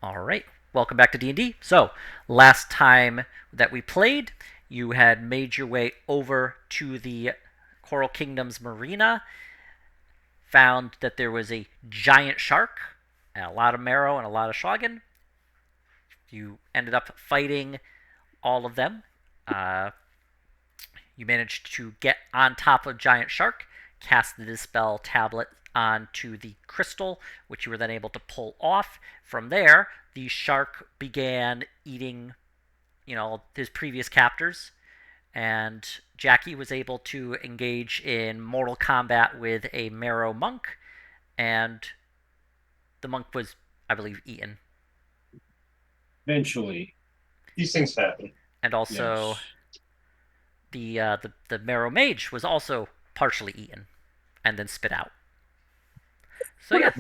All right, welcome back to D&D. So, last time that we played, you had made your way over to the Coral Kingdom's marina, found that there was a giant shark, and a lot of marrow and a lot of shoggen. You ended up fighting all of them. Uh, you managed to get on top of giant shark, cast the dispel tablet onto the crystal, which you were then able to pull off. From there, the shark began eating, his previous captors, and Jackie was able to engage in mortal combat with a marrow monk, and the monk was, I believe, eaten. Eventually, These things happen. And also, yes. the marrow mage was also partially eaten and then spit out. So yeah,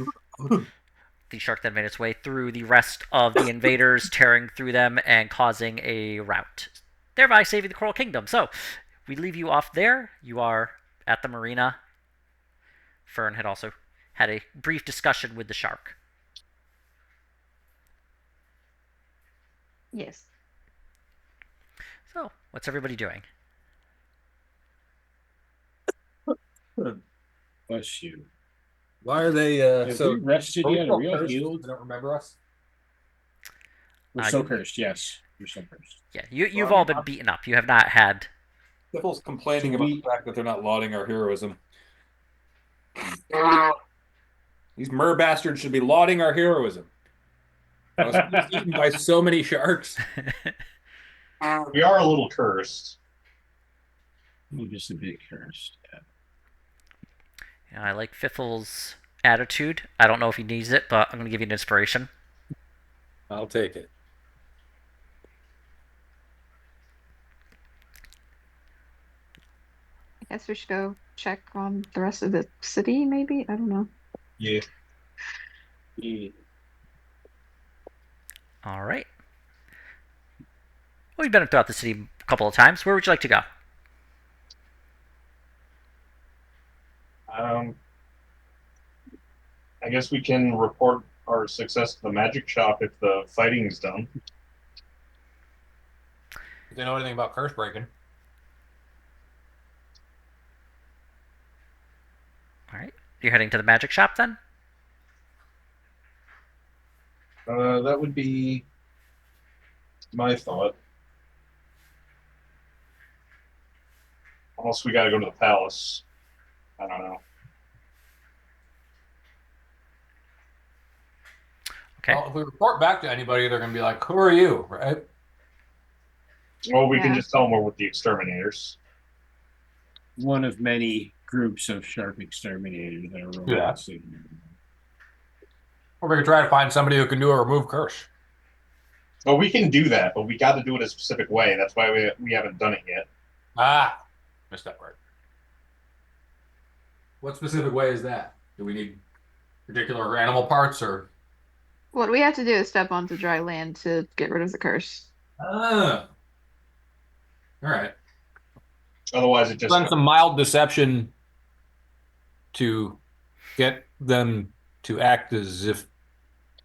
the shark then made its way through the rest of the invaders, tearing through them and causing a rout, thereby saving the Coral Kingdom. So we leave you off there. You are at the marina. Fern had also had a brief discussion with the shark. Yes. So what's everybody doing? Bless you. Why are they Have so we rested are we yet? Are still we all cursed? healed? They don't remember us? We're Uh, so you, cursed, yes. We're so cursed. yeah, you've Well, I all mean, been beaten up. You have not had. Sybil's complaining So about we the fact that they're not lauding our heroism. These mer bastards should be lauding our heroism. I was eaten by so many sharks. We are a little cursed. we're just a bit cursed. I like Fiffle's attitude. I don't know if he needs it, but I'm going to give you an inspiration. I'll take it. I guess we should go check on the rest of the city, maybe? I don't know. Yeah. Yeah. All right. Well, we've been throughout the city a couple of times. Where would you like to go? Um, I guess we can report our success at the magic shop if the fighting is done. Do they know anything about curse breaking? All right. You're heading to the magic shop then? That would be my thought. Unless we got to go to the palace. I don't know. Okay. Well, if we report back to anybody, they're going to be like, "Who are you?" Right? Well, we can Yeah. just tell them we're with the exterminators. One of many groups of shark exterminators that are Yeah. romancing. Or we could try to find somebody who can do a remove curse. Well, we can do that, but we got to do it a specific way. That's why we haven't done it yet. Ah, missed that part. What specific way is that? Do we need particular animal parts or? What we have to do is step onto dry land to get rid of the curse. Ah, all right. Otherwise, it just Done some mild deception to get them to act as if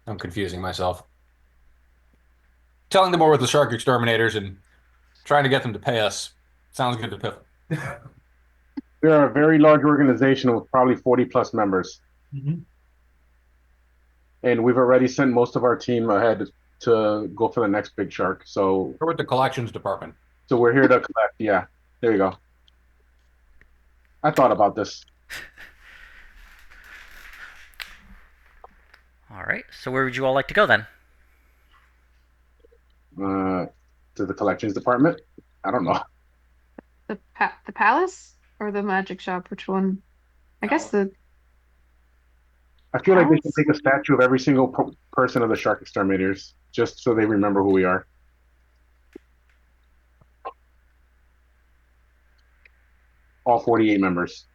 I'm confusing myself. Telling them we're with the shark exterminators and trying to get them to pay us sounds good to Piffle. They're a very large organization with probably 40 plus members. Mm-hmm. And we've already sent most of our team ahead to go for the next big shark. So, We're with the collections department. so we're here to collect. Yeah, there you go. I thought about this. All right. So where would you all like to go then? To the collections department. I don't know. The palace or the magic shop? Which one? I guess the I feel like they should palace. make a statue of every single person of the shark exterminators, just so they remember who we are. All 48 members.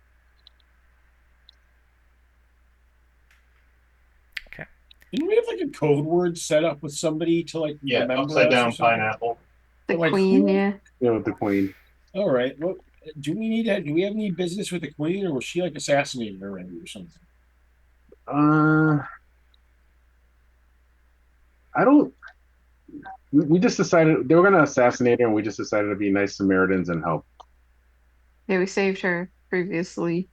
Okay. Didn't we have like a code word set up with somebody to like yeah, remember upside us or down something? pineapple. The Like, queen, who? yeah. With the queen. All right. Well, do we need that? Do we have any business with the queen, or was she like assassinated already or something? Uh, I don't. We just decided they were going to assassinate her, and we just decided to be nice Samaritans and help. Yeah, we saved her previously.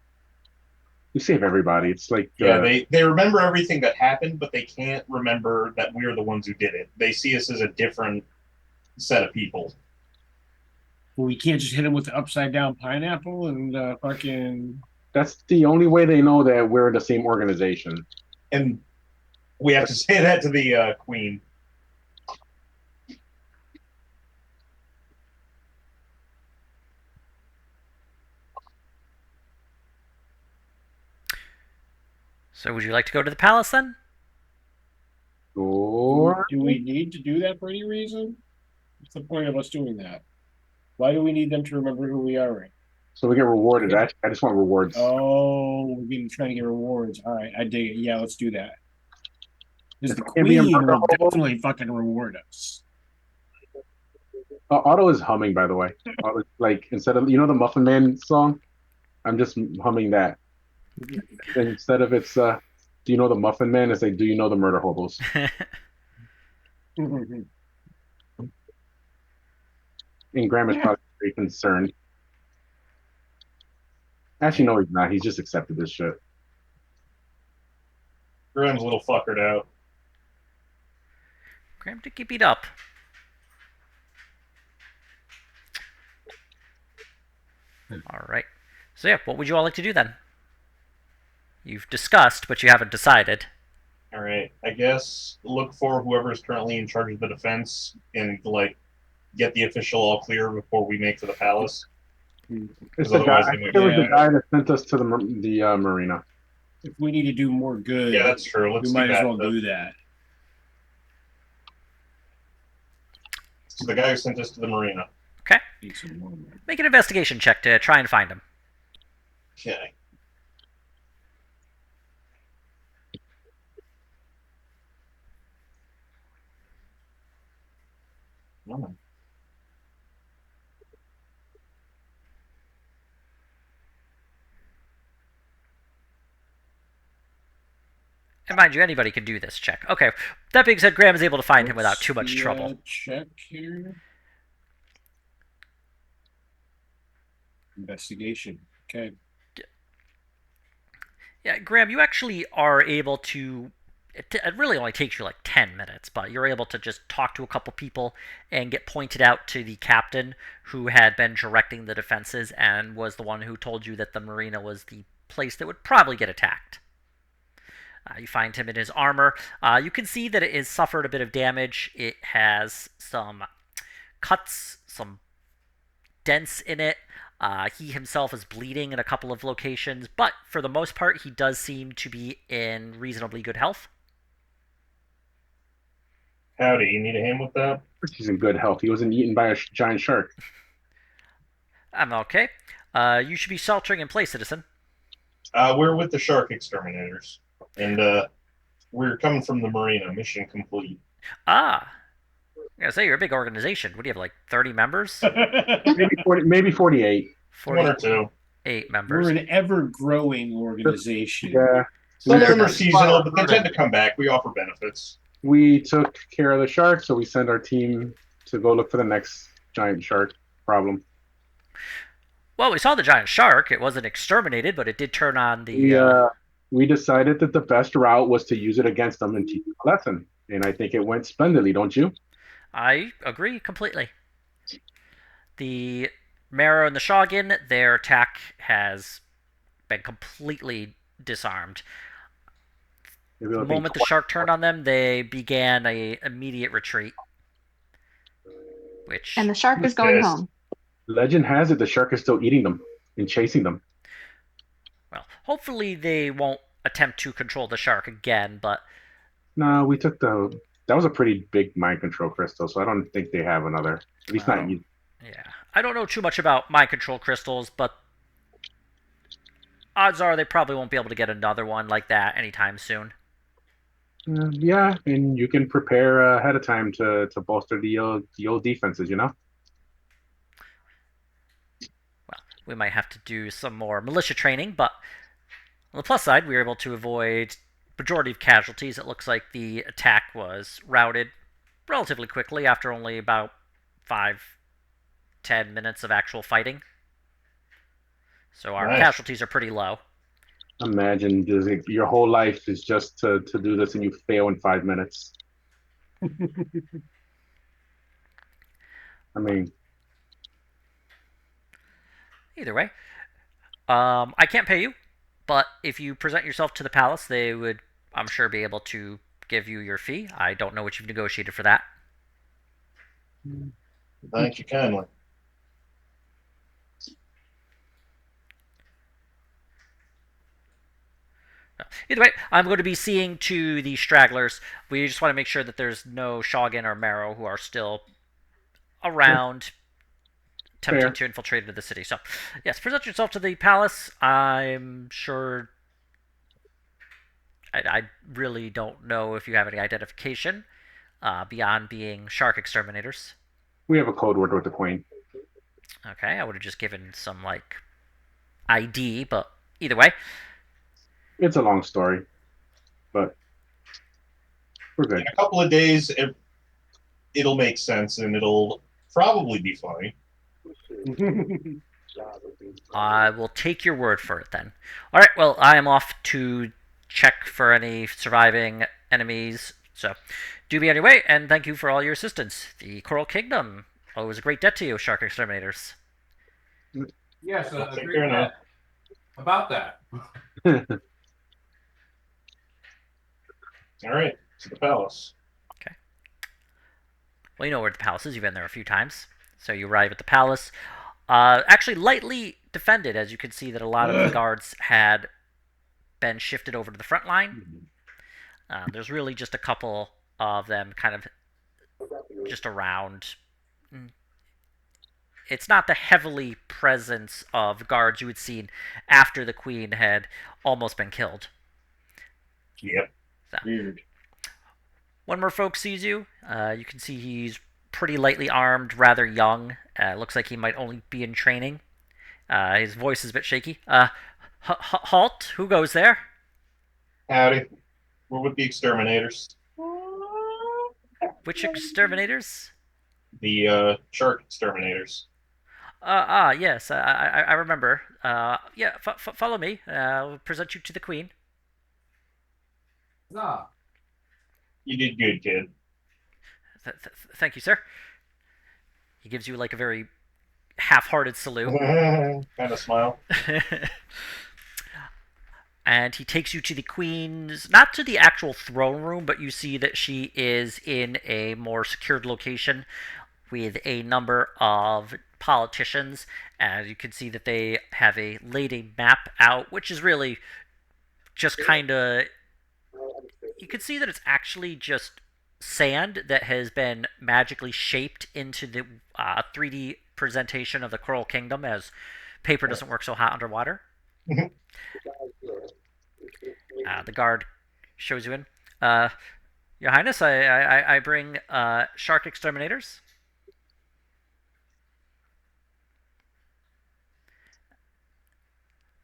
We save everybody. It's like Yeah, they remember everything that happened, but they can't remember that we're the ones who did it. They see us as a different set of people. Well, we can't just hit him with the upside down pineapple and fucking. that's the only way they know that we're the same organization. And we have to say that to the queen. So would you like to go to the palace then? Or Do we need to do that for any reason? What's the point of us doing that? Why do we need them to remember who we are? so we get rewarded. I just want rewards. Oh, we're trying to get rewards. All right, I dig it. Yeah, let's do that. Because the If I can be a queen murder will hobo- definitely fucking reward us. Otto is humming, by the way. Like instead of the Muffin Man song, I'm just humming that. Instead of it's do you know the Muffin Man? It's like, do you know the murder hobos? And Graham is Yeah. probably very concerned. Actually, no, he's not. He's just accepted this shit. Graham's a little fuckered out. Graham did get beat up. All right. So yeah, what would you all like to do then? You've discussed, but you haven't decided. All right, I guess look for whoever is currently in charge of the defense and like get the official all clear before we make for the palace. It's the guy. Otherwise I they think might it was Yeah. the guy that sent us to the marina. If we need to do more good, Yeah, that's true. Let's we do might as that. well do that. So the guy who sent us to the marina. Okay. Need some more. Make an investigation check to try and find him. Okay. Oh. And mind you, anybody can do this check. Okay. That being said, Graham is able to find him without too much trouble. Check here. Investigation. Okay. Yeah, Graham, you actually are able to. It really only takes you like 10 minutes, but you're able to just talk to a couple people and get pointed out to the captain who had been directing the defenses and was the one who told you that the marina was the place that would probably get attacked. You find him in his armor. You can see that it has suffered a bit of damage. It has some cuts, some dents in it. He himself is bleeding in a couple of locations, but for the most part, he does seem to be in reasonably good health. Howdy, you need a hand with that? He's in good health. He wasn't eaten by a giant shark. I'm okay. You should be sheltering in place, citizen. We're with the shark exterminators, and we're coming from the marina. Mission complete. Ah. I gotta say, you're a big organization. What do you have, like 30 members? Maybe 48. 1 or 2. 8 members. We're an ever-growing organization. Yeah. Some of them are seasonal, but they tend to come back. We offer benefits. We took care of the shark, so we send our team to go look for the next giant shark problem. Well, we saw the giant shark. It wasn't exterminated, but it did turn on the. We decided that the best route was to use it against them and teach them a lesson. And I think it went splendidly, don't you? I agree completely. The Marrow and the Shogun, their attack has been completely disarmed. The moment the shark turned on them, they began a immediate retreat. And the shark is going home. Legend has it the shark is still eating them and chasing them. Well, hopefully they won't attempt to control the shark again, but... No, we took that was a pretty big mind control crystal, so I don't think they have another. At least not you. Yeah. I don't know too much about mind control crystals, but odds are they probably won't be able to get another one like that anytime soon. Yeah, and you can prepare ahead of time to bolster the old defenses, you know? Well, we might have to do some more militia training, but on the plus side, we were able to avoid majority of casualties. It looks like the attack was routed relatively quickly after only about 5-10 minutes of actual fighting. So our Nice. casualties are pretty low. Imagine your whole life is just to do this and you fail in 5 minutes. I mean, Either way, I can't pay you, but if you present yourself to the palace, they would, I'm sure, be able to give you your fee. I don't know what you've negotiated for that. Thank you kindly. Either way, I'm going to be seeing to the stragglers. We just want to make sure that there's no Shogun or Marrow who are still around, attempting fair. to infiltrate into the city. So, yes, present yourself to the palace. I'm sure. I really don't know if you have any identification beyond being shark exterminators. We have a code word with the queen. Okay, I would have just given some, like, ID, but either way. It's a long story, but we're good. In a couple of days, it'll make sense and it'll probably be funny. I will take your word for it then. All right, well, I am off to check for any surviving enemies. So, do me anyway, and thank you for all your assistance. The Coral Kingdom owes a great debt to you, Shark Exterminators. Yes, I'll take agree care with now. that. About that. All right, to the palace. Well, you know where the palace is. You've been there a few times. So you arrive at the palace. Actually, lightly defended, as you can see that a lot of the guards had been shifted over to the front line. There's really just a couple of them kind of just around. It's not the heavily presence of guards you had seen after the queen had almost been killed. Yep. Weird. One more folk sees you. You can see he's pretty lightly armed, rather young. Looks like he might only be in training. His voice is a bit shaky. Halt! Who goes there? Howdy. We're with the exterminators. Which exterminators? The shark exterminators. Yes, I remember. Yeah, follow me. I'll present you to the queen. Ah, You did good, kid. Thank you, sir. He gives you like a very half-hearted salute. Kind of smile. And he takes you to the queen's, not to the actual throne room, but you see that she is in a more secured location with a number of politicians. And you can see that they have laid a map out, which is really just kind of, you can see that it's actually just sand that has been magically shaped into the 3D presentation of the Coral Kingdom, as paper doesn't work so hot underwater. The guard shows you in. Your Highness, I bring shark exterminators.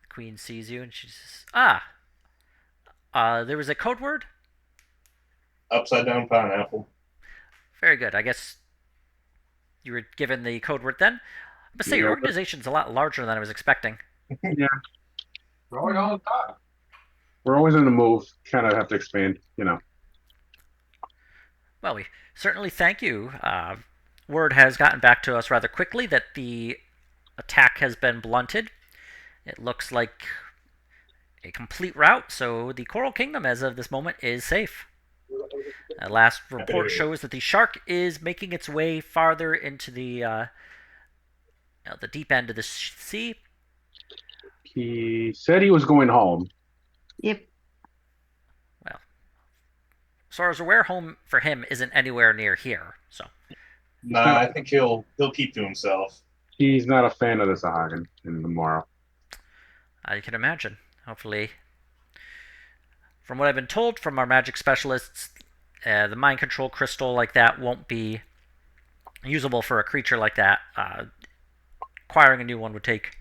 The queen sees you and she says, there was a code word? Upside down pineapple. Very good. I guess you were given the code word then. But say, your organization's a lot larger than I was expecting. Yeah, growing all the time. we're always in the move. Kind of have to expand, you know. Well, we certainly thank you. Word has gotten back to us rather quickly that the attack has been blunted. It looks like a complete rout, so the Coral Kingdom, as of this moment, is safe. Last report shows that the shark is making its way farther into the deep end of the sea. He said he was going home. Yep. Well, as far as we're aware, home for him isn't anywhere near here. So, Nah, I think he'll keep to himself. He's not a fan of the Sahagin in the Morrow. you can imagine. Hopefully, from what I've been told from our magic specialists, the mind control crystal like that won't be usable for a creature like that. Acquiring a new one would take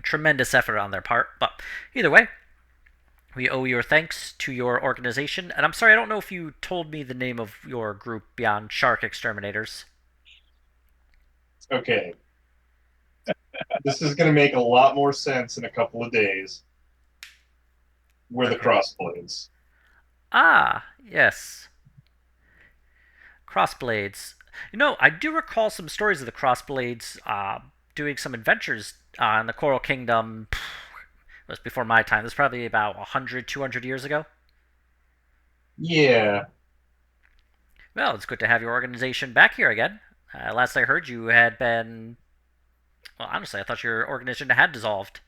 tremendous effort on their part. But either way, We owe your thanks to your organization, and I'm sorry I don't know if you told me the name of your group beyond Shark Exterminators. Okay. This is going to make a lot more sense in a couple of days. We're the Okay. Crossblades. Ah, yes. Crossblades. I do recall some stories of the Crossblades doing some adventures in the Coral Kingdom. It was before my time. This was probably about 100, 200 years ago. Yeah. Well, it's good to have your organization back here again. Last I heard, you had been. Well, honestly, I thought your organization had dissolved.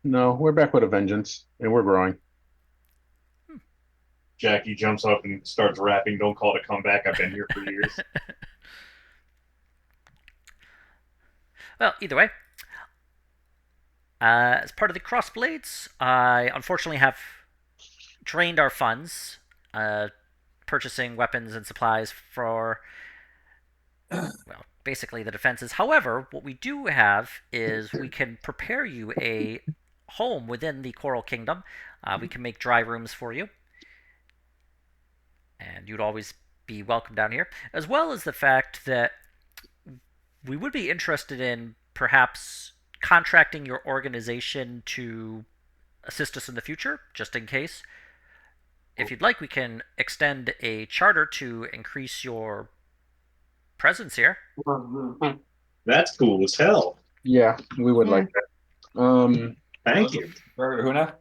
No, we're back with a vengeance, and we're growing. Jackie jumps up and starts rapping, "Don't call it a comeback. I've been here for years." Well, either way, as part of the Crossblades, I unfortunately have drained our funds, purchasing weapons and supplies for, well, basically the defenses. However, what we do have is we can prepare you a home within the Coral Kingdom. We can make dry rooms for you, and you'd always be welcome down here, as well as the fact that we would be interested in perhaps contracting your organization to assist us in the future, just in case. If you'd like, we can extend a charter to increase your presence here. That's cool as hell. Yeah, we would Yeah. like that. Thank you. Huna?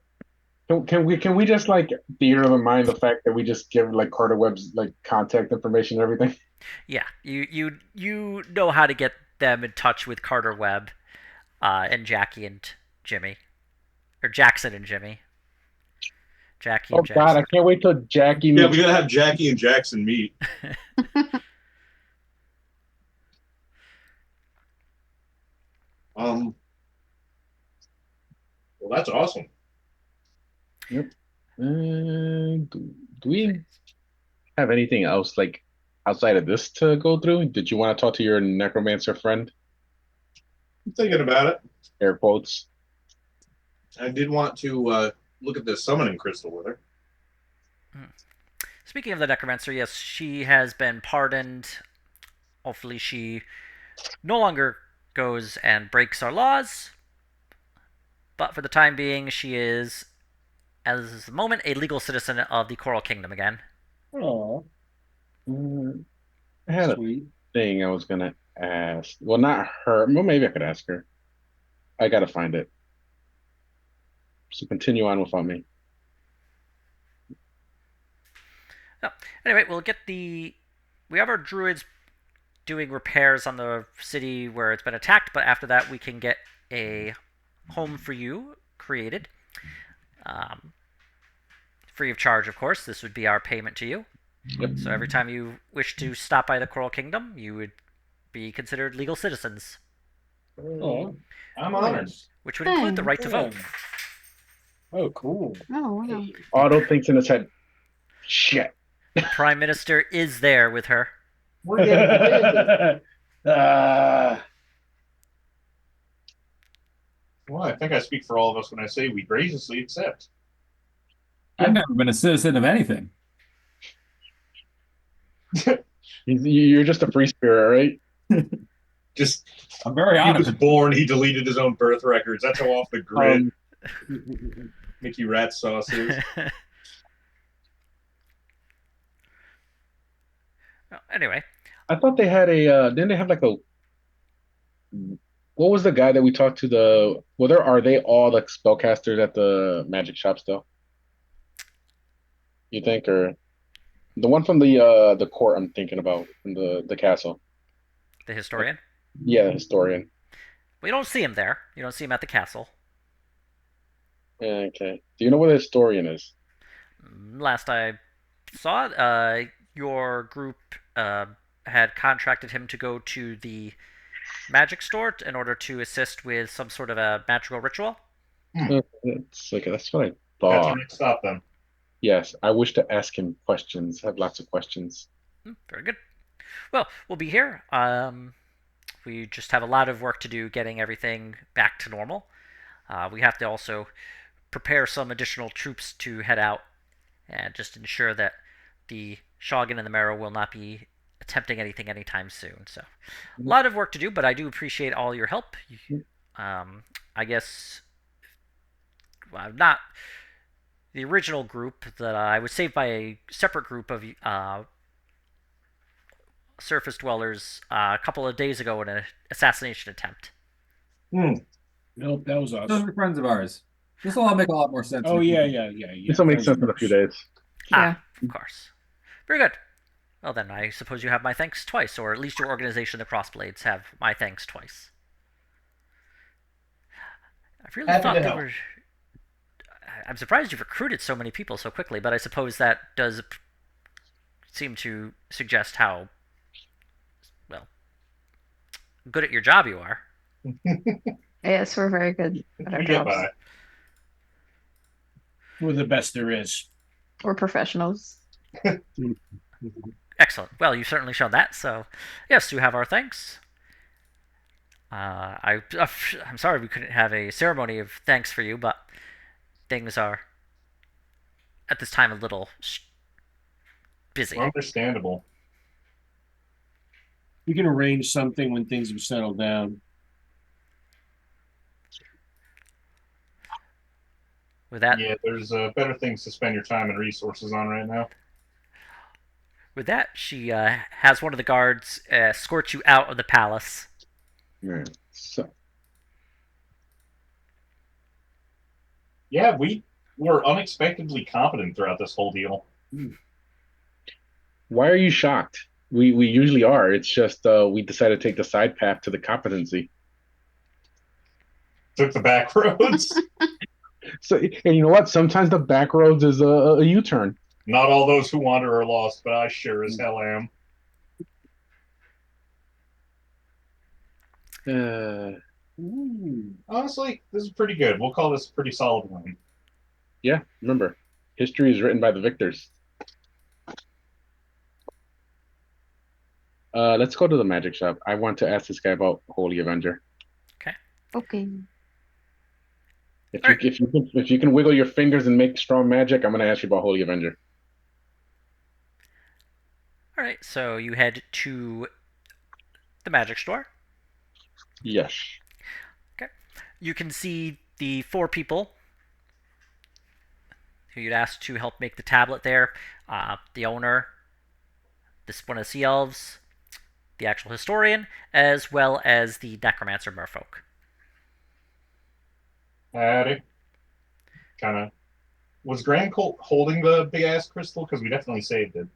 Can we just like theater of the mind the fact that we just give like Carter Webb's like contact information and everything? Yeah, you know how to get them in touch with Carter Webb, and Jackie and Jimmy, or Jackson and Jimmy. Jackie Oh and God, Jackson. I can't wait till Jackie Yeah, meets. we gotta have Jackie and Jackson meet. Well, that's awesome. Do we have anything else like outside of this to go through? Did you want to talk to your necromancer friend? I'm thinking about it. Air quotes. I did want to look at the summoning crystal with her. Speaking of the necromancer, yes, she has been pardoned. Hopefully, she no longer goes and breaks our laws. But for the time being, she is, as the moment, a legal citizen of the Coral Kingdom again. Oh, I had a sweet. thing I was gonna ask. Well, not her. Well, maybe I could ask her. I gotta find it. So continue on without me. Oh, anyway, we'll get the. We have our druids doing repairs on the city where it's been attacked, but after that, we can get a home for you created. Free of charge, of course. This would be our payment to you. Yep. So every time you wish to stop by the Coral Kingdom, you would be considered legal citizens, Oh, I'm honored. which would include the right to vote. oh, cool. Oh, wow. Otto thinks in his head, shit. The Prime Minister is there with her. We're getting Well, I think I speak for all of us when I say we graciously accept. I've never been a citizen of anything. You're just a free spirit, right? Just I'm very he was honest. born, he deleted his own birth records. That's how off the grid Um, Mickey Rat Sauce is. Well, anyway, I thought they had a. Didn't they have like a? What was the guy that we talked to? Are they all like spellcasters at the magic shop still? You think, or the one from the court? I'm thinking about from the castle. the historian. Yeah, historian. We don't see him there. You don't see him at the castle. Yeah, okay. Do you know where the historian is? Last I saw, your group had contracted him to go to the magic store in order to assist with some sort of a magical ritual. It's like that's what I That's thought. your next stop then. Yes, I wish to ask him questions. I have lots of questions. Very good. Well, we'll be here. We just have a lot of work to do getting everything back to normal. We have to also prepare some additional troops to head out and just ensure that the Shogun and the Marrow will not be attempting anything anytime soon. So, a lot of work to do, but I do appreciate all your help. I guess not the original group that I was saved by a separate group of surface dwellers a couple of days ago in an assassination attempt. Nope, that was Those awesome. are friends of ours. This will all make a lot more sense. Oh in a few yeah, days. This will make sense in a few days. Yeah. Of course. Very good. Well, then I suppose you have my thanks twice, or at least your organization, the Crossblades, have my thanks twice. I really Happy thought to they help. were. I'm surprised you've recruited so many people so quickly, but I suppose that does seem to suggest how, well, good at your job you are. Yes, we're very good at our We get jobs. by. We're the best there is. We're professionals. Excellent. Well, you've certainly shown that, so yes, you have our thanks. I'm sorry we couldn't have a ceremony of thanks for you, but things are at this time a little busy. Understandable. We can arrange something when things have settled down. With that, Yeah, there's better things to spend your time and resources on right now. with that, she has one of the guards escort you out of the palace. Right. So, Yeah, we were unexpectedly competent throughout this whole deal. why are you shocked? We usually are. It's just we decided to take the side path to the competency. Took the back roads. So, and you know what? Sometimes the back roads is a U-turn. Not all those who wander are lost, but I sure as hell am. Honestly, this is pretty good. We'll call this a pretty solid win. Yeah, remember, history is written by the victors. Let's go to the magic shop. I want to ask this guy about Holy Avenger. Okay. If you can wiggle your fingers and make strong magic, I'm going to ask you about Holy Avenger. All right, so you head to the magic store. Yes. Okay. You can see the 4 people who you'd asked to help make the tablet there. The owner, one of the sea elves, the actual historian, as well as the necromancer merfolk. Howdy. Kind of. Was Grand Colt holding the big ass crystal? Because we definitely saved it.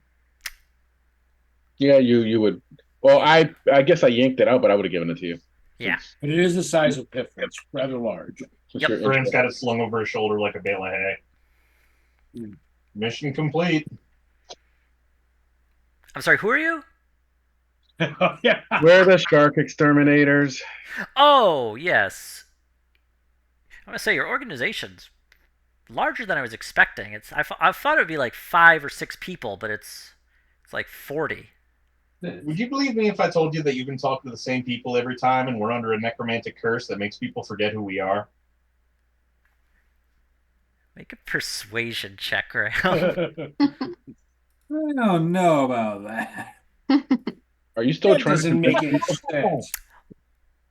Yeah, you would. Well, I guess I yanked it out, but I would have given it to you. Yeah. But it is the size of Piff. It's rather large. Since Yep. you're Brand's interested. got it slung over his shoulder like a bale of hay. Mission complete. I'm sorry, who are you? Yeah. We're the shark exterminators. Oh, yes. I'm going to say your organization's larger than I was expecting. I thought it would be like 5 or 6 people, but it's like 40. Would you believe me if I told you that you've been talking to the same people every time and we're under a necromantic curse that makes people forget who we are? Make a persuasion check, Graham. I don't know about that. Are you still That trying doesn't to make any sense.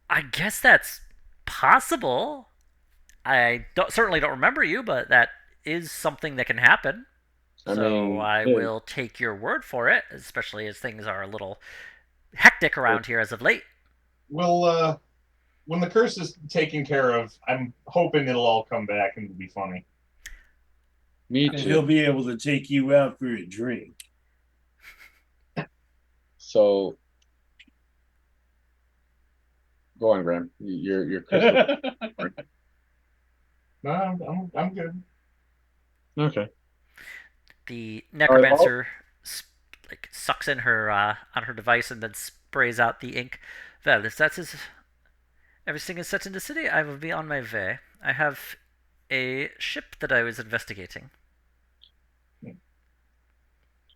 I guess that's possible. I certainly don't remember you, but that is something that can happen. I So mean, I yeah. will take your word for it, especially as things are a little hectic around here as of late. Well, when the curse is taken care of, I'm hoping it'll all come back and it'll be funny. Me And too. he'll be able to take you out for a drink. So go on, Graham. You're crystal. No, I'm good. Okay. The necromancer sucks in her on her device and then sprays out the ink. Well, if that is everything is set in the city, I will be on my way. I have a ship that I was investigating.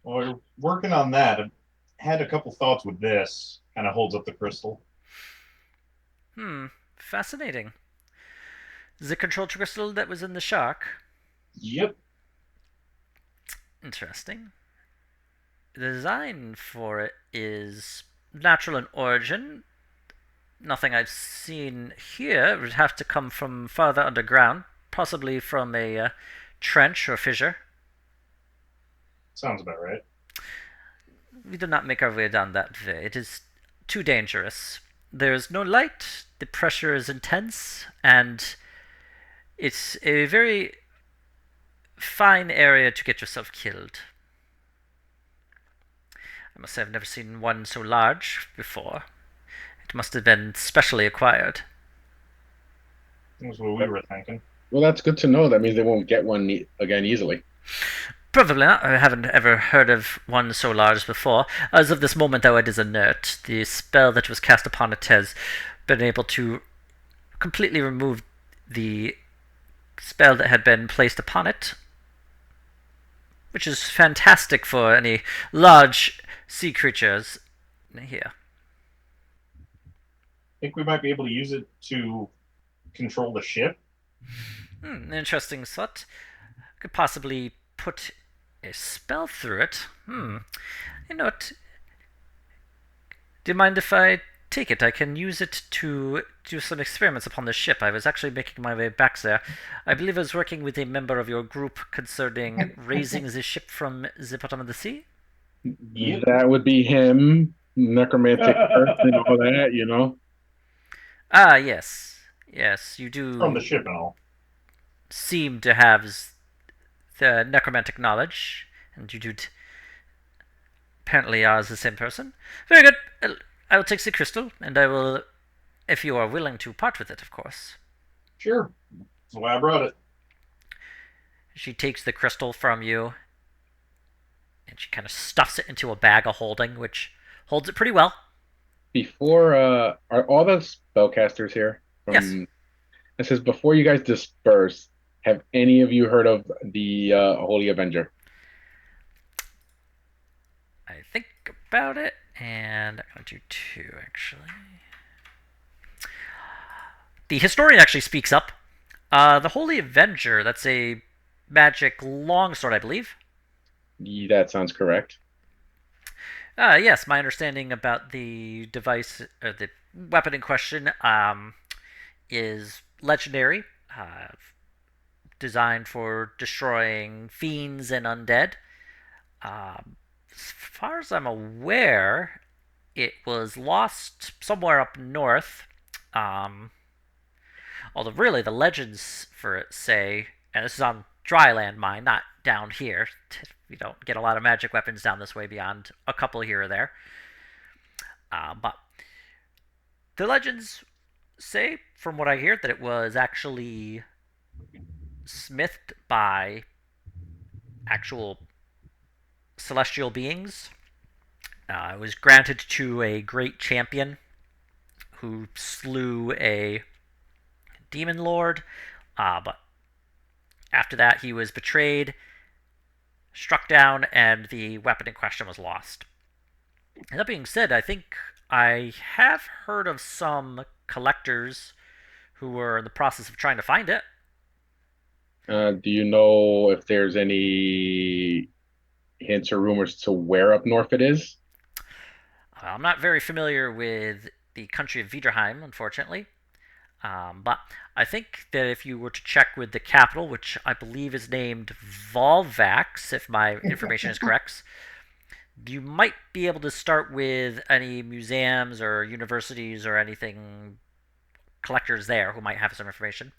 Well, we're working on that. I had a couple thoughts with this. Kind of holds up the crystal. Fascinating. The control crystal that was in the shark. Yep. Interesting. The design for it is natural in origin. Nothing I've seen here. It would have to come from farther underground, possibly from a trench or fissure. Sounds about right. We did not make our way down that way. It is too dangerous. There is no light, the pressure is intense, and it's a very fine area to get yourself killed. I must say, I've never seen one so large before. It must have been specially acquired. That's what we were thinking. Well, that's good to know. That means they won't get one again easily. Probably not. I haven't ever heard of one so large before. As of this moment, though, it is inert. The spell that was cast upon it has been able to completely remove the spell that had been placed upon it, which is fantastic for any large sea creatures here. Think we might be able to use it to control the ship. Interesting thought. Could possibly put a spell through it. You know what? Do you mind if I take it? I can use it to do some experiments upon the ship. I was actually making my way back there. I believe I was working with a member of your group concerning raising the ship from the bottom of the sea. Yep. That would be him, necromantic earth and all that, you know. Ah, yes. Yes, you do From the ship and all. seem to have the necromantic knowledge, and you do apparently are the same person. Very good. I will take the crystal, and I will, if you are willing to part with it, of course. Sure. That's why I brought it. She takes the crystal from you, and she kind of stuffs it into a bag of holding, which holds it pretty well. Before, are all the spellcasters here? Yes. It says, before you guys disperse, have any of you heard of the Holy Avenger? I think about it, and I'm going to do two, actually. The historian actually speaks up. The Holy Avenger, that's a magic longsword, I believe. That sounds correct. Yes, my understanding about the device, or the weapon in question, is legendary, designed for destroying fiends and undead. As far as I'm aware, it was lost somewhere up north. Although really the legends for it say, and this is on dry land mine, not down here. We don't get a lot of magic weapons down this way beyond a couple here or there. But the legends say, from what I hear, that it was actually smithed by actual celestial beings. It was granted to a great champion who slew a demon lord, but after that he was betrayed, struck down, and the weapon in question was lost. And that being said, I think I have heard of some collectors who were in the process of trying to find it. Do you know if there's any hints or rumors to where up north it is? I'm not very familiar with the country of Viderheim, unfortunately. But I think that if you were to check with the capital, which I believe is named Volvax, if my information is correct, you might be able to start with any museums or universities or anything, collectors there who might have some information.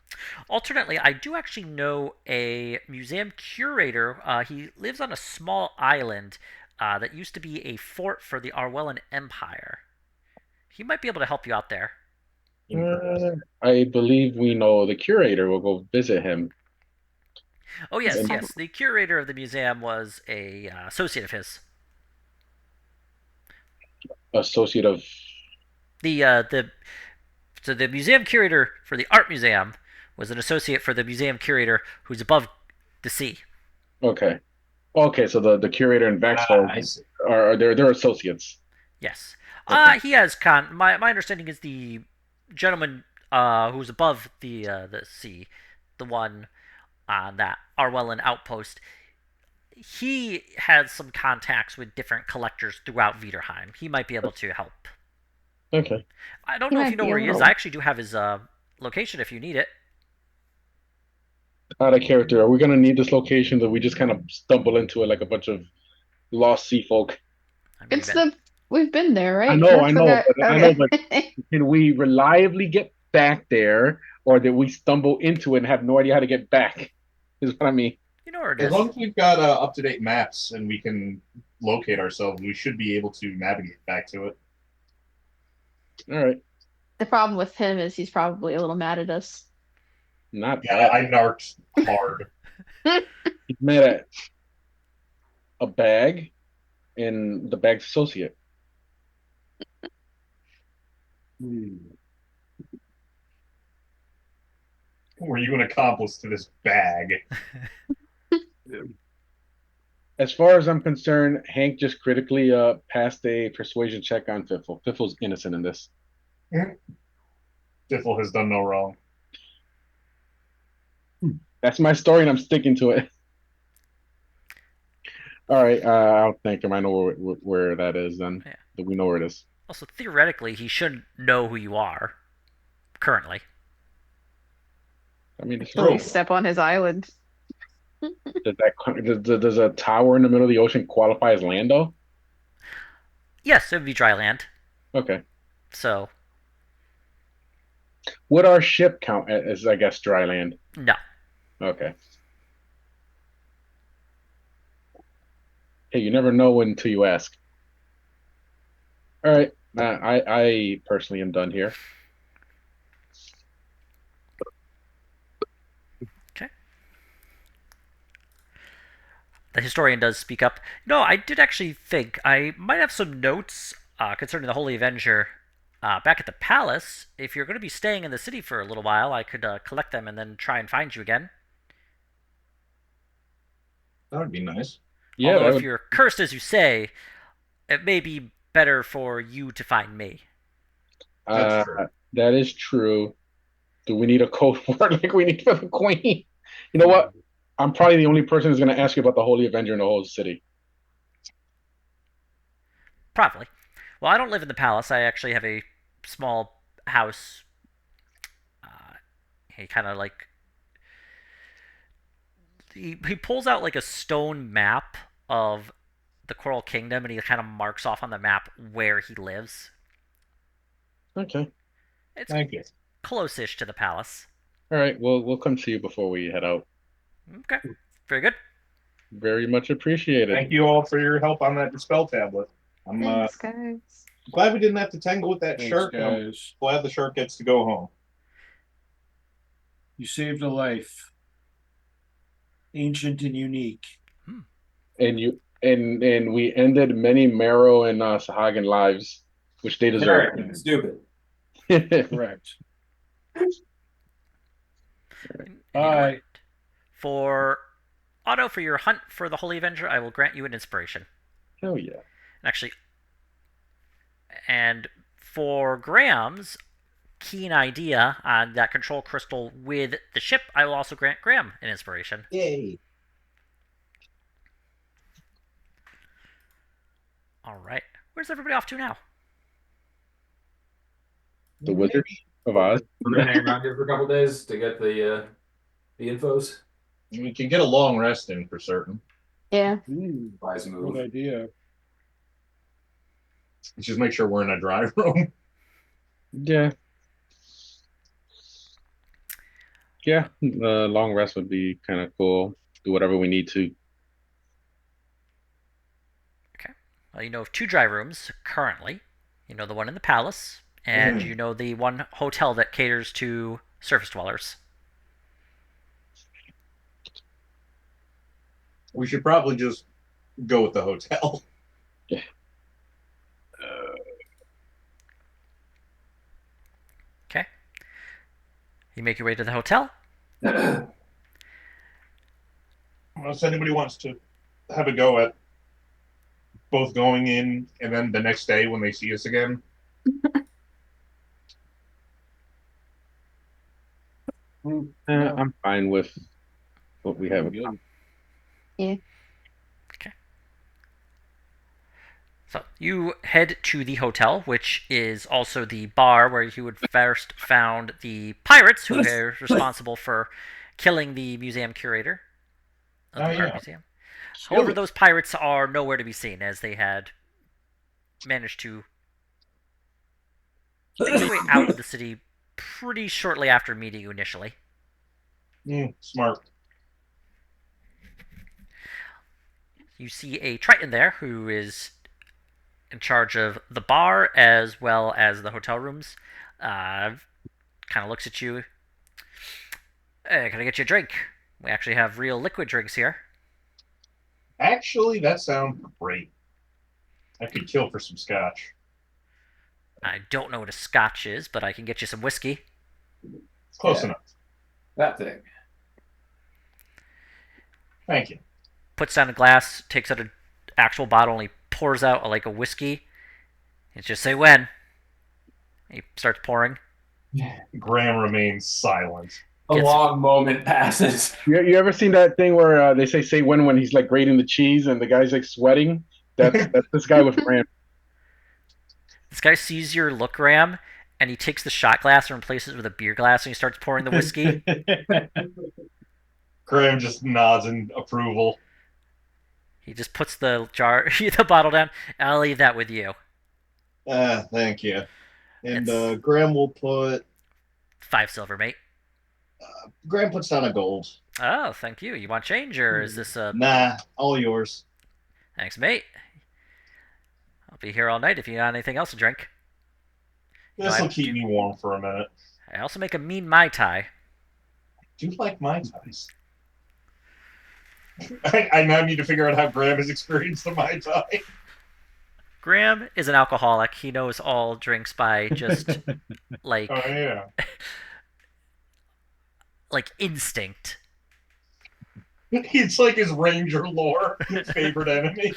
Alternately, I do actually know a museum curator. He lives on a small island that used to be a fort for the Arwellan Empire. He might be able to help you out there. I believe we know the curator. We'll go visit him. Oh yes, And- yes. The curator of the museum was a associate of his. Associate of. So the museum curator for the art museum was an associate for the museum curator who's above the sea. Okay. Okay, so the curator and Vaxford I see. are they're associates. Yes. Okay. He has my understanding is the gentleman who's above the sea, the one on that Arwellen outpost. He has some contacts with different collectors throughout Viderheim. He might be able to help. Okay. I don't He know if you might know be a where he is. little. I actually do have his location if you need it. Out of character, are we gonna need this location that we just kind of stumble into it like a bunch of lost sea folk? I mean, It's the we've been there, I right? know, That's I the know, guy. but I know, but Okay. can we reliably get back there, or did we stumble into it and have no idea how to get back? Is what I mean. you know where it As is. long as we've got up-to-date maps and we can locate ourselves, we should be able to navigate back to it. All right, The problem with him is he's probably a little mad at us. not Yeah, that. I narked hard. He's mad at a bag and the bag's associate. Were you an accomplice to this bag? As far as I'm concerned, Hank just critically passed a persuasion check on Fiffle. Fiffle's innocent in this. Diffel has done no wrong. That's my story, and I'm sticking to it. All right, I'll thank him. I know where that is. Then Yeah. that we know where it is. Also, theoretically, he should know who you are currently. I mean, it's Till we true. step on his island. Does a tower in the middle of the ocean qualify as land, though? Yes, it would be dry land. Okay. So, Would our ship count as, I guess, dry land? no. Okay. Hey, you never know until you ask. All right. I personally am done here. Okay. The historian does speak up. No, I did actually think I might have some notes concerning the Holy Avenger back at the palace. If you're going to be staying in the city for a little while, I could collect them and then try and find you again. That would be nice. Yeah, Although that if would. you're cursed as you say, it may be better for you to find me. That's true. That is true. Do we need a code word like we need for the Queen? You know what? I'm probably the only person who's going to ask you about the Holy Avenger in the whole city. Probably. Well, I don't live in the palace. I actually have a small house. He kind of like he pulls out like a stone map of the Coral Kingdom, and he kind of marks off on the map where he lives. Okay. It's Thank you. close-ish to the palace. All right. Well, we'll come see you before we head out. Okay, very good. Very much appreciated. Thank you all for your help on that dispel tablet. I'm Thanks, guys. glad we didn't have to tangle with that Thanks, shark. And I'm guys. glad the shark gets to go home. You saved a life. Ancient and unique. And we ended many Marrow and Sahagan lives, which they deserve. Stupid. Correct. And Bye. For Otto, for your hunt for the Holy Avenger, I will grant you an inspiration. Hell yeah. Actually, and for Graham's keen idea on that control crystal with the ship, I will also grant Graham an inspiration. Yay. All right. Where's everybody off to now? The Wizard of Oz. We're gonna hang around here for a couple days to get the infos. We can get a long rest in for certain. Yeah. Wise Good move. idea. Just make sure we're in a dry room. Yeah. Yeah. Long rest would be kind of cool. Do whatever we need to. Okay. Well, you know of 2 dry rooms currently. You know the one in the palace, and you know the one hotel that caters to surface dwellers. We should probably just go with the hotel. Okay. You make your way to the hotel. Unless anybody wants to have a go at both going in and then the next day when they see us again. No, I'm fine with what we have. good. Yeah. Okay. So you head to the hotel, which is also the bar where you had first found the pirates who were responsible for killing the museum curator of Oh the art yeah. museum. However, those pirates are nowhere to be seen, as they had managed to make their way out of the city pretty shortly after meeting you initially. Smart. You see a Triton there who is in charge of the bar as well as the hotel rooms. Kind of looks at you. Hey, can I get you a drink? We actually have real liquid drinks here. Actually, that sounds great. I could kill for some scotch. I don't know what a scotch is, but I can get you some whiskey. Close Yeah. enough. That thing. Thank you. Puts down a glass, takes out an actual bottle, and he pours out like a whiskey. It's just say when. He starts pouring. Graham remains silent. A Gets- long moment passes. You ever seen that thing where they say when he's like grating the cheese and the guy's like sweating? That's this guy with Graham. This guy sees your look, Graham, and he takes the shot glass and replaces it with a beer glass, and he starts pouring the whiskey. Graham just nods in approval. He just puts the the bottle down. I'll leave that with you. Thank you. And It's- Graham will put 5 silver, mate. Graham puts down a gold. Oh, thank you. You want change, or is this a... Nah, all yours. Thanks, mate. I'll be here all night if you got anything else to drink. This will I keep do- me warm for a minute. I also make a mean Mai Tai. Do you like Mai Tais? I now need to figure out how Graham has experienced the Mai Tai. Graham is an alcoholic. He knows all drinks by just, like, Oh yeah. like instinct. It's like his Ranger lore, his favorite enemy.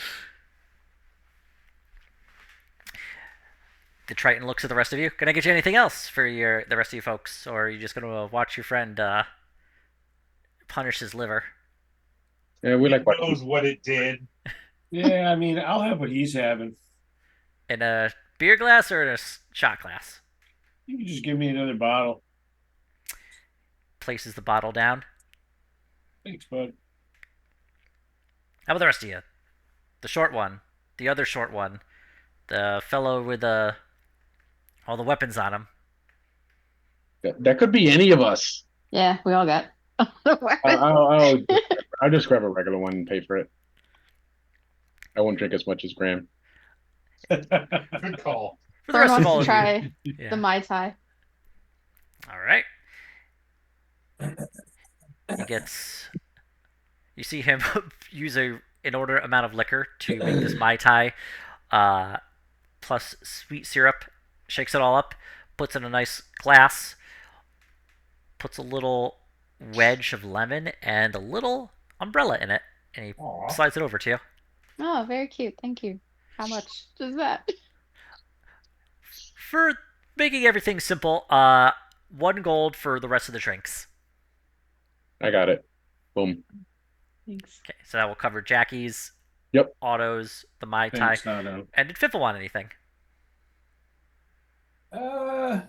The Triton looks at the rest of you. Can I get you anything else for the rest of you folks, or are you just gonna watch your friend punish his liver? Yeah, we like It watching. knows what it did. Yeah, I mean, I'll have what he's having. In a beer glass or in a shot glass? You can just give me another bottle. Places the bottle down. Thanks, bud. How about the rest of you? The short one, the other short one, the fellow with all the weapons on him. That could be any of us. Yeah, we all got I'll just grab a regular one and pay for it. I won't drink as much as Graham. Good call. For the rest Fern of all wants of to you. try Yeah. the Mai Tai. All right. He gets. You see him use an inordinate amount of liquor to make this Mai Tai, plus sweet syrup. Shakes it all up, puts it in a nice glass, puts a little wedge of lemon and a little umbrella in it, and he Aw. slides it over to you. Oh, very cute. Thank you. How much is that? For making everything simple, 1 gold for the rest of the drinks. I got it. Boom. Thanks. Okay, so that will cover Jackie's, Yep. Otto's, the Mai Tai. Thanks, Nano. And did Fiffle want anything? Yeah.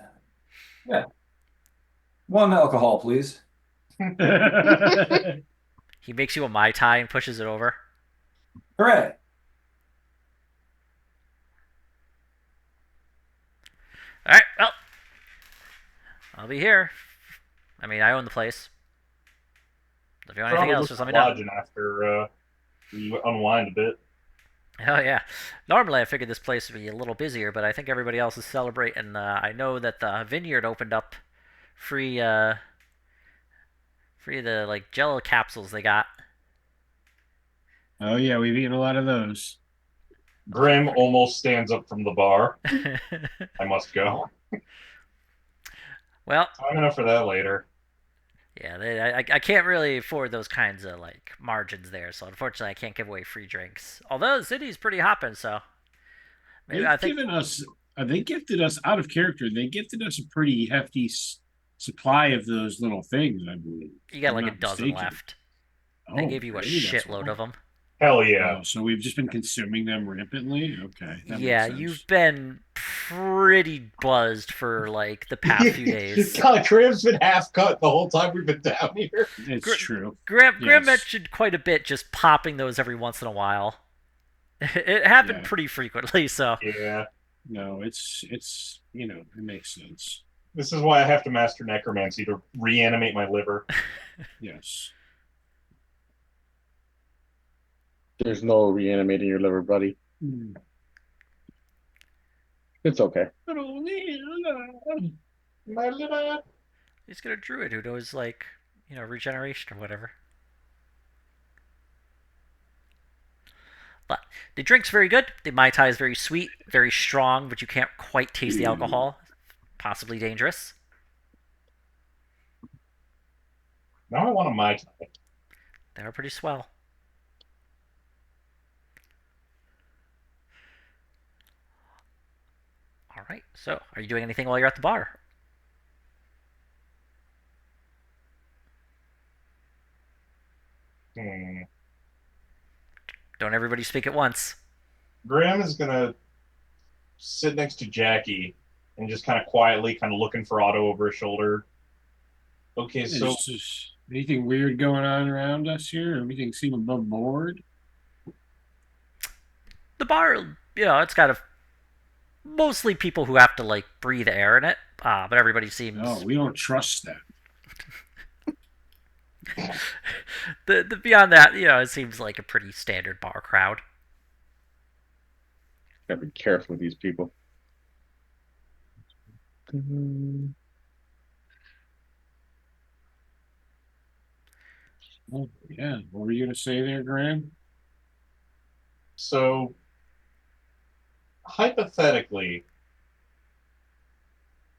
1 alcohol, please. He makes you a Mai Tai and pushes it over. Hooray! All right, well, I'll be here. I mean, I own the place. If you want anything else, just let me know. Lodging after we unwind a bit. Oh yeah. Normally, I figured this place would be a little busier, but I think everybody else is celebrating. I know that the vineyard opened up free the like Jello capsules they got. Oh yeah, we've eaten a lot of those. Graham almost stands up from the bar. I must go. Well, Time enough for that later. yeah, I can't really afford those kinds of like margins there, so unfortunately, I can't give away free drinks. Although the city's pretty hopping, so maybe They've I think given us. They gifted us out of character. They gifted us a pretty hefty supply of those little things, I believe. You got I'm like a not dozen mistaken. left. They Oh, gave you a really? That's shitload all? of them. Hell yeah. Oh, so we've just been consuming them rampantly? Okay, that Yeah, makes sense. you've been pretty buzzed for like the past few days. God, Graham's been half cut the whole time we've been down here. It's Gr- true. Graham Yes. mentioned quite a bit just popping those every once in a while. It happened Yeah. pretty frequently, so Yeah. No, it's it makes sense. This is why I have to master necromancy to reanimate my liver. Yes. There's no reanimating your liver, buddy. Hmm. It's okay. My liver. he's got a druid who knows like regeneration or whatever. But the drink's very good. The Mai Tai is very sweet, very strong, but you can't quite taste the alcohol. Possibly dangerous. Now I want a Mai Tai. They're pretty swell. All right. So, are you doing anything while you're at the bar? Hmm. Don't everybody speak at once. Graham is gonna sit next to Jackie and just kind of quietly, kind of looking for Otto over his shoulder. Okay, so Is just anything weird going on around us here? Everything seem above board? The bar, it's got mostly people who have to like breathe air in it, but everybody seems. No, we don't trust that. the beyond that, it seems like a pretty standard bar crowd. Gotta be careful with these people. Oh, yeah. What were you gonna say there, Graham? so hypothetically,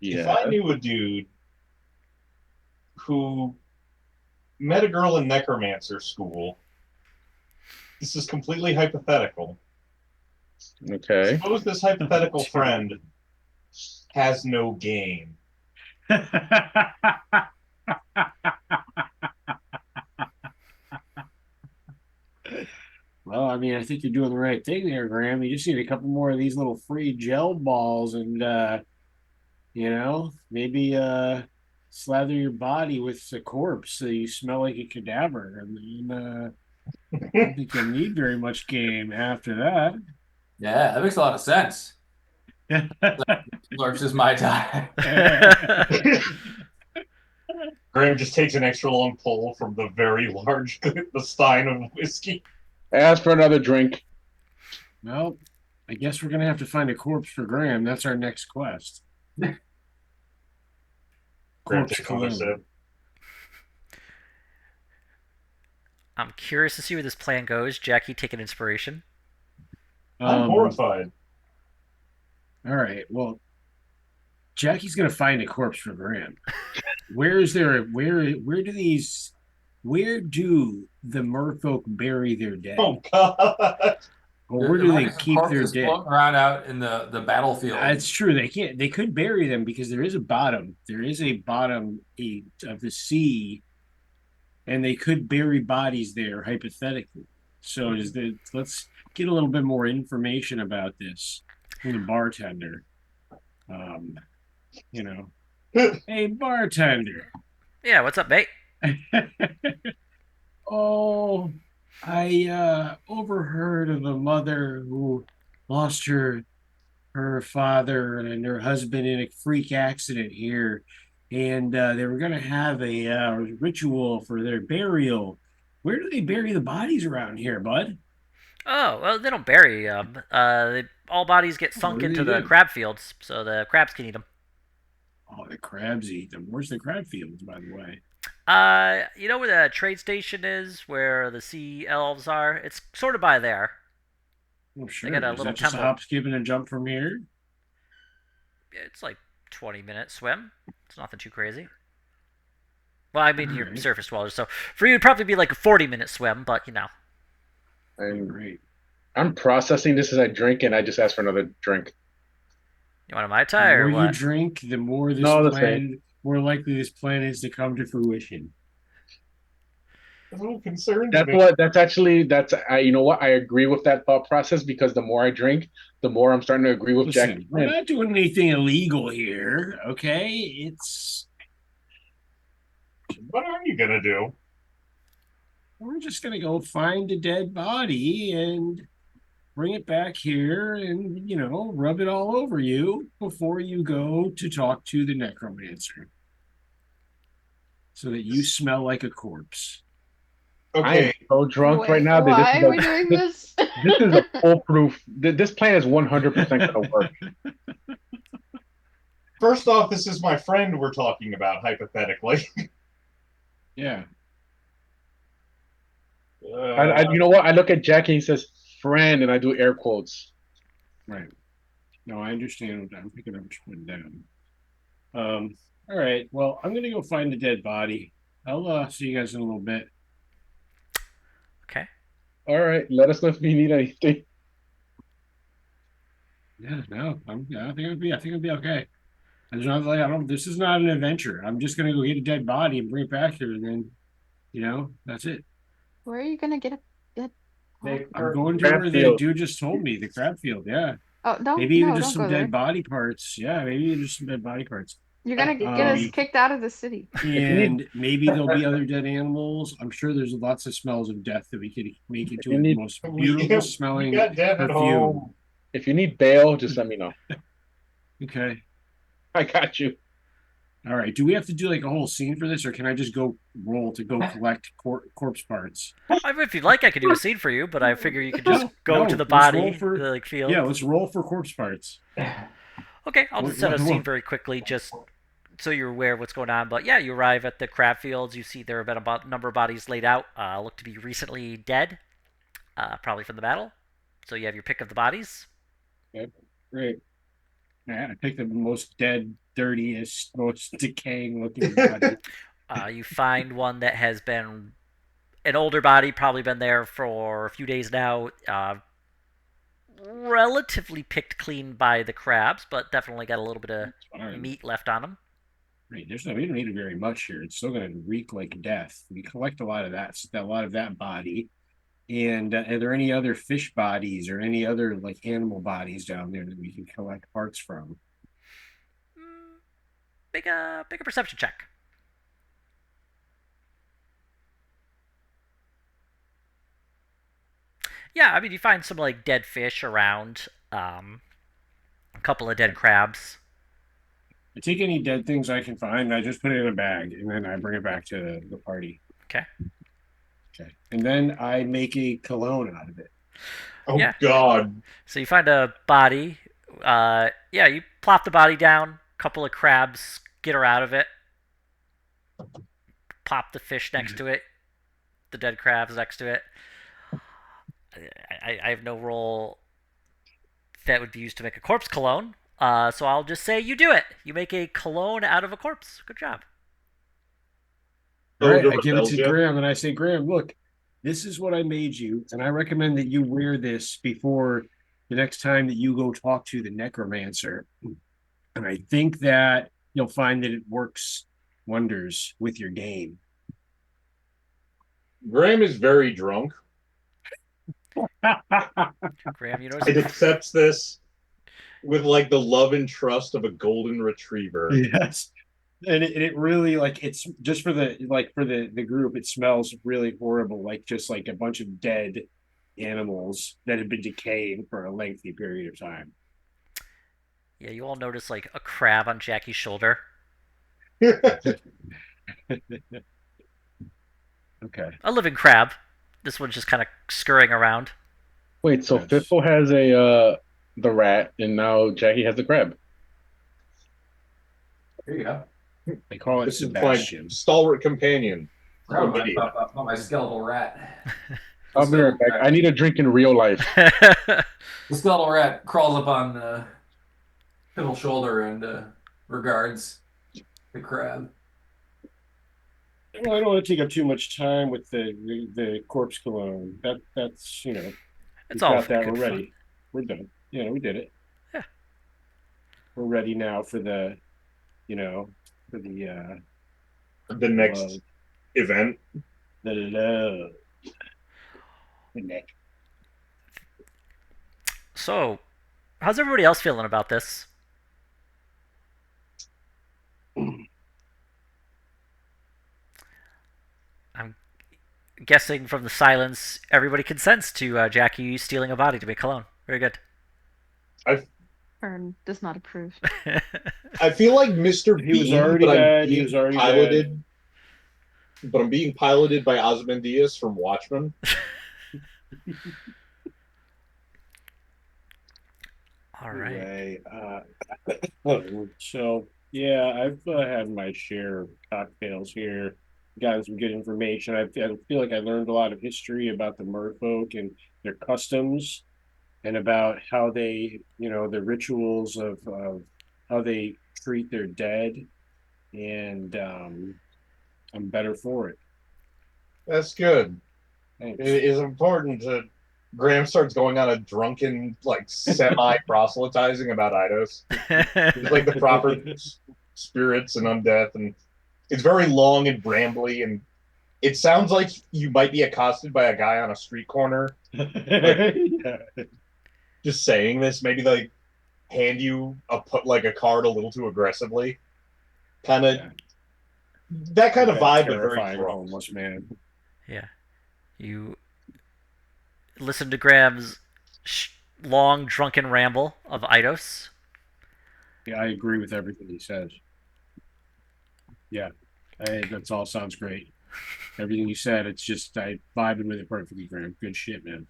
if I Yeah. knew a dude who met a girl in necromancer school, this is completely hypothetical. Okay. Suppose this hypothetical friend has no game. Well, I mean, I think you're doing the right thing there, Graham. You just need a couple more of these little free gel balls and maybe slather your body with a corpse so you smell like a cadaver. And then I don't think you'll need very much game after that. Yeah, that makes a lot of sense. Lurks is my time. Graham just takes an extra long pull from the very large the stein of whiskey. Ask for another drink. Well, I guess we're gonna have to find a corpse for Graham. That's our next quest. Graham Corpse takes another cologne. sip. I'm curious to see where this plan goes. Jackie, take an inspiration. I'm horrified. All right. Well, Jackie's gonna find a corpse for Graham. Where do the merfolk bury their dead? Oh God! Or where do they There's keep their corpses dead? floating around out in the battlefield. It's true. They could bury them because there is a bottom. There is a bottom of the sea, and they could bury bodies there hypothetically. So let's get a little bit more information about this from the bartender. Hey bartender. Yeah, what's up, mate? Oh, I overheard of a mother who lost her father and her husband in a freak accident here, and they were going to have a ritual for their burial. Where do they bury the bodies around here, bud? Oh, well, they don't bury them. All bodies get sunk What do into they the do? crab fields, so the crabs can eat them. Oh, the crabs eat them. Where's the crab fields, by the way? You know where the trade station is, where the sea elves are? It's sort of by there. Oh, sure. got a Is little that just temple. a hop, skip, and a jump from here? It's like 20-minute swim. It's nothing too crazy. Well, I mean, you're Alright. surface dwellers, so for you, it'd probably be like a 40-minute swim, but And Great. I'm processing this as I drink, and I just ask for another drink. you want a Mai The Tai or more you what? drink, the more this No, the plan more likely this plan is to come to fruition. That's what concerns That's me. what. That's actually. That's. You know what? I agree with that thought process because the more I drink, the more I'm starting to agree with Listen, Jackie. we're not doing anything illegal here, okay? It's What are you gonna do? we're just gonna go find a dead body and bring it back here and rub it all over you before you go to talk to the necromancer so that you smell like a corpse. I am Okay, so drunk right Wait, now that why are we doing this, this? this is a foolproof. This plan is 100% going to work. first off, this is my friend we're talking about, hypothetically. Yeah. You know what? I look at Jackie. He says, "Friend," and I do air quotes. Right. No, I understand. I'm picking up what you're putting down. All right. Well, I'm gonna go find the dead body. I'll see you guys in a little bit. Okay. All right. Let us know if you need anything. Yeah, no, I think I'll be okay. There's not like I don't. This is not an adventure. I'm just gonna go get a dead body and bring it back here, and then, that's it. Where are you gonna get a I'm going to Crab where the field. dude just told me, the crab field. Yeah, Oh, maybe even just don't some go there. dead body parts. Yeah, maybe even just some dead body parts. You're gonna get us kicked out of the city. And maybe there'll be other dead animals. I'm sure there's lots of smells of death that we could make into you a need- most we beautiful smelling got Dev at perfume. home. If you need bail, just let me know. Okay. I got you. All right. Do we have to do like a whole scene for this, or can I just go roll to go collect corpse parts? I mean, if you'd like, I could do a scene for you, but I figure you could just go to the let's roll body, for- the field. Yeah, let's roll for corpse parts. Okay, I'll just set a What- scene very quickly, just so you're aware of what's going on. But yeah, you arrive at the crab fields. You see there have been a number of bodies laid out, look to be recently dead, probably from the battle. So you have your pick of the bodies. Okay, great. Yeah, I picked the most dead, dirtiest, most decaying looking body. You find one that has been an older body, probably been there for a few days now. Relatively picked clean by the crabs, but definitely got a little bit of Fine. meat left on them. Right. We don't need very much here. It's still going to reek like death. We collect a lot of that body. And are there any other fish bodies or any other like animal bodies down there that we can collect parts from? Make a perception check. Yeah, I mean, you find some like dead fish around, a couple of dead crabs. I take any dead things I can find. I just put it in a bag and then I bring it back to the party. Okay. Okay. And then I make a cologne out of it. Oh Yeah. God! So you find a body. Yeah, you plop the body down. A couple of crabs get her out of it. Pop the fish next to it. The dead crabs next to it. I have no role that would be used to make a corpse cologne. So I'll just say you do it. You make a cologne out of a corpse. Good job. All right, Odor I give it to repels you. Graham and I say, Graham, look, this is what I made you, and I recommend that you wear this before the next time that you go talk to the necromancer. And I think that you'll find that it works wonders with your game. Graham is very drunk. Graham, you It notice accepts this with like the love and trust of a golden retriever. Yes. And it really like it's just for the group, it smells really horrible, like just like a bunch of dead animals that have been decaying for a lengthy period of time. Yeah, you all notice like a crab on Jackie's shoulder. Okay. A living crab. This one's just kind of scurrying around. Wait, so Yes. Fiffle has the rat, and now Jackie has the crab. There you go. They call it This is my Sebastian. stalwart companion. Forgot Idiot. about my skeletal rat. I'll be right back. I need a drink in real life. The skeletal rat crawls up on Fiddle's shoulder and regards the crab. Well, I don't want to take up too much time with the corpse cologne. That's It's we've all got for that. good We're fun. ready. We're done. Yeah, we did it. Yeah. We're ready now for the for The next love. event. The love. The neck. So, how's everybody else feeling about this? I'm guessing from the silence, everybody consents to Jackie stealing a body to make cologne. Very good. Fern does not approve. I feel like Mr. He was Bean, already but I'm bad. He being was already piloted. But I'm being piloted by Ozymandias from Watchmen. All right. Anyway, so yeah, I've had my share of cocktails here. Gotten some good information. I feel like I learned a lot of history about the Merfolk and their customs, and about how they, the rituals of how they treat their dead, and I'm better for it. That's good. Thanks. It is important to. Graham starts going on a drunken, like, semi-proselytizing about Eidos. It's like the proper spirits and undeath, and it's very long and brambly, and it sounds like you might be accosted by a guy on a street corner. Yeah. Just saying this, maybe like hand you a card a little too aggressively. Kind of Yeah. that kind of That vibe, but very terrifying drunk. homeless man. Yeah. You listen to Graham's long, drunken ramble of Eidos. Yeah, I agree with everything he says. Yeah, that's all sounds great. Everything you said, it's just I vibed with it perfectly, Graham. Good shit, man.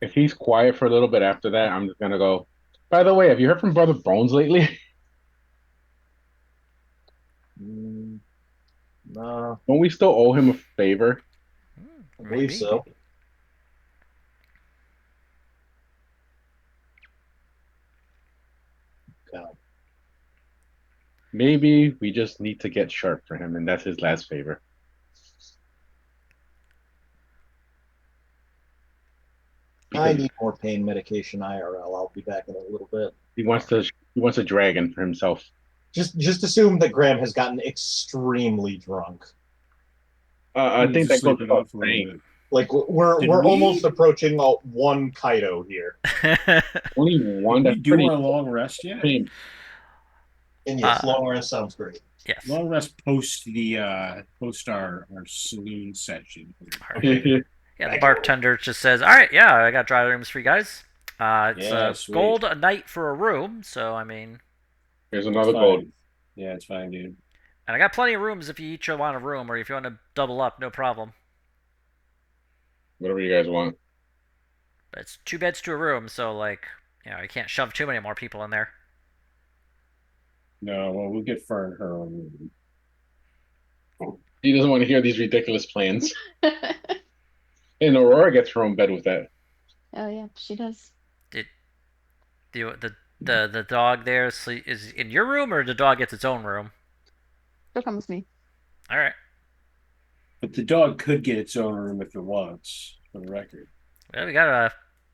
If he's quiet for a little bit after that, I'm just gonna go. By the way, have you heard from Brother Bones lately? No, Don't we still owe him a favor? I believe so. God. Maybe we just need to get sharp for him, and that's his last favor. I Because need more pain medication IRL. I'll be back in a little bit. he wants a dragon for himself. Just assume that Graham has gotten extremely drunk. I think that goes without saying. Like we're Did we're we- almost approaching one Kaido here. Only one. Did we That's do pretty. our long rest yet? Tame. And yes, long rest sounds great. Yes. Long rest post our saloon session. Yeah, the bartender just says, "All right, yeah, I got dry rooms for you guys. It's Yeah, sweet. gold a night for a room, so I mean, Here's It's another fine. gold. Yeah, it's fine, dude. and I got plenty of rooms if you each want a room, or if you want to double up, no problem. Whatever you guys want. But it's 2 beds to a room, so like, you can't shove too many more people in there." No, well, we'll get Fern her own room. He doesn't want to hear these ridiculous plans. And Aurora gets her own bed with that. Oh yeah, she does. The dog there is in your room, or the dog gets its own room? She'll come with me. All right. But the dog could get its own room if it wants, for the record. Well, we got a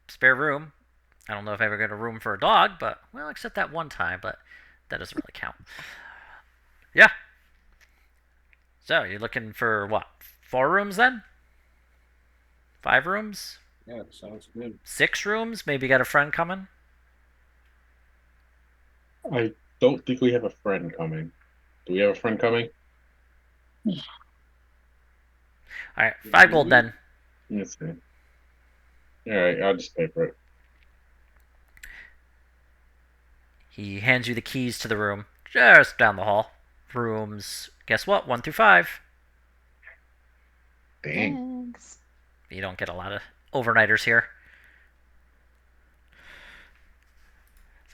spare room. I don't know if I ever got a room for a dog, but well, except that one time, but that doesn't really count. Yeah. So you're looking for what? 4 rooms then? 5 rooms? Yeah, sounds good. 6 rooms? Maybe you got a friend coming? I don't think we have a friend coming. Do we have a friend coming? All right, 5 gold then. Let's see. All right, I'll just pay for it. He hands you the keys to the room, just down the hall. Rooms, guess what? 1 through 5. Dang. Thanks. You don't get a lot of overnighters here.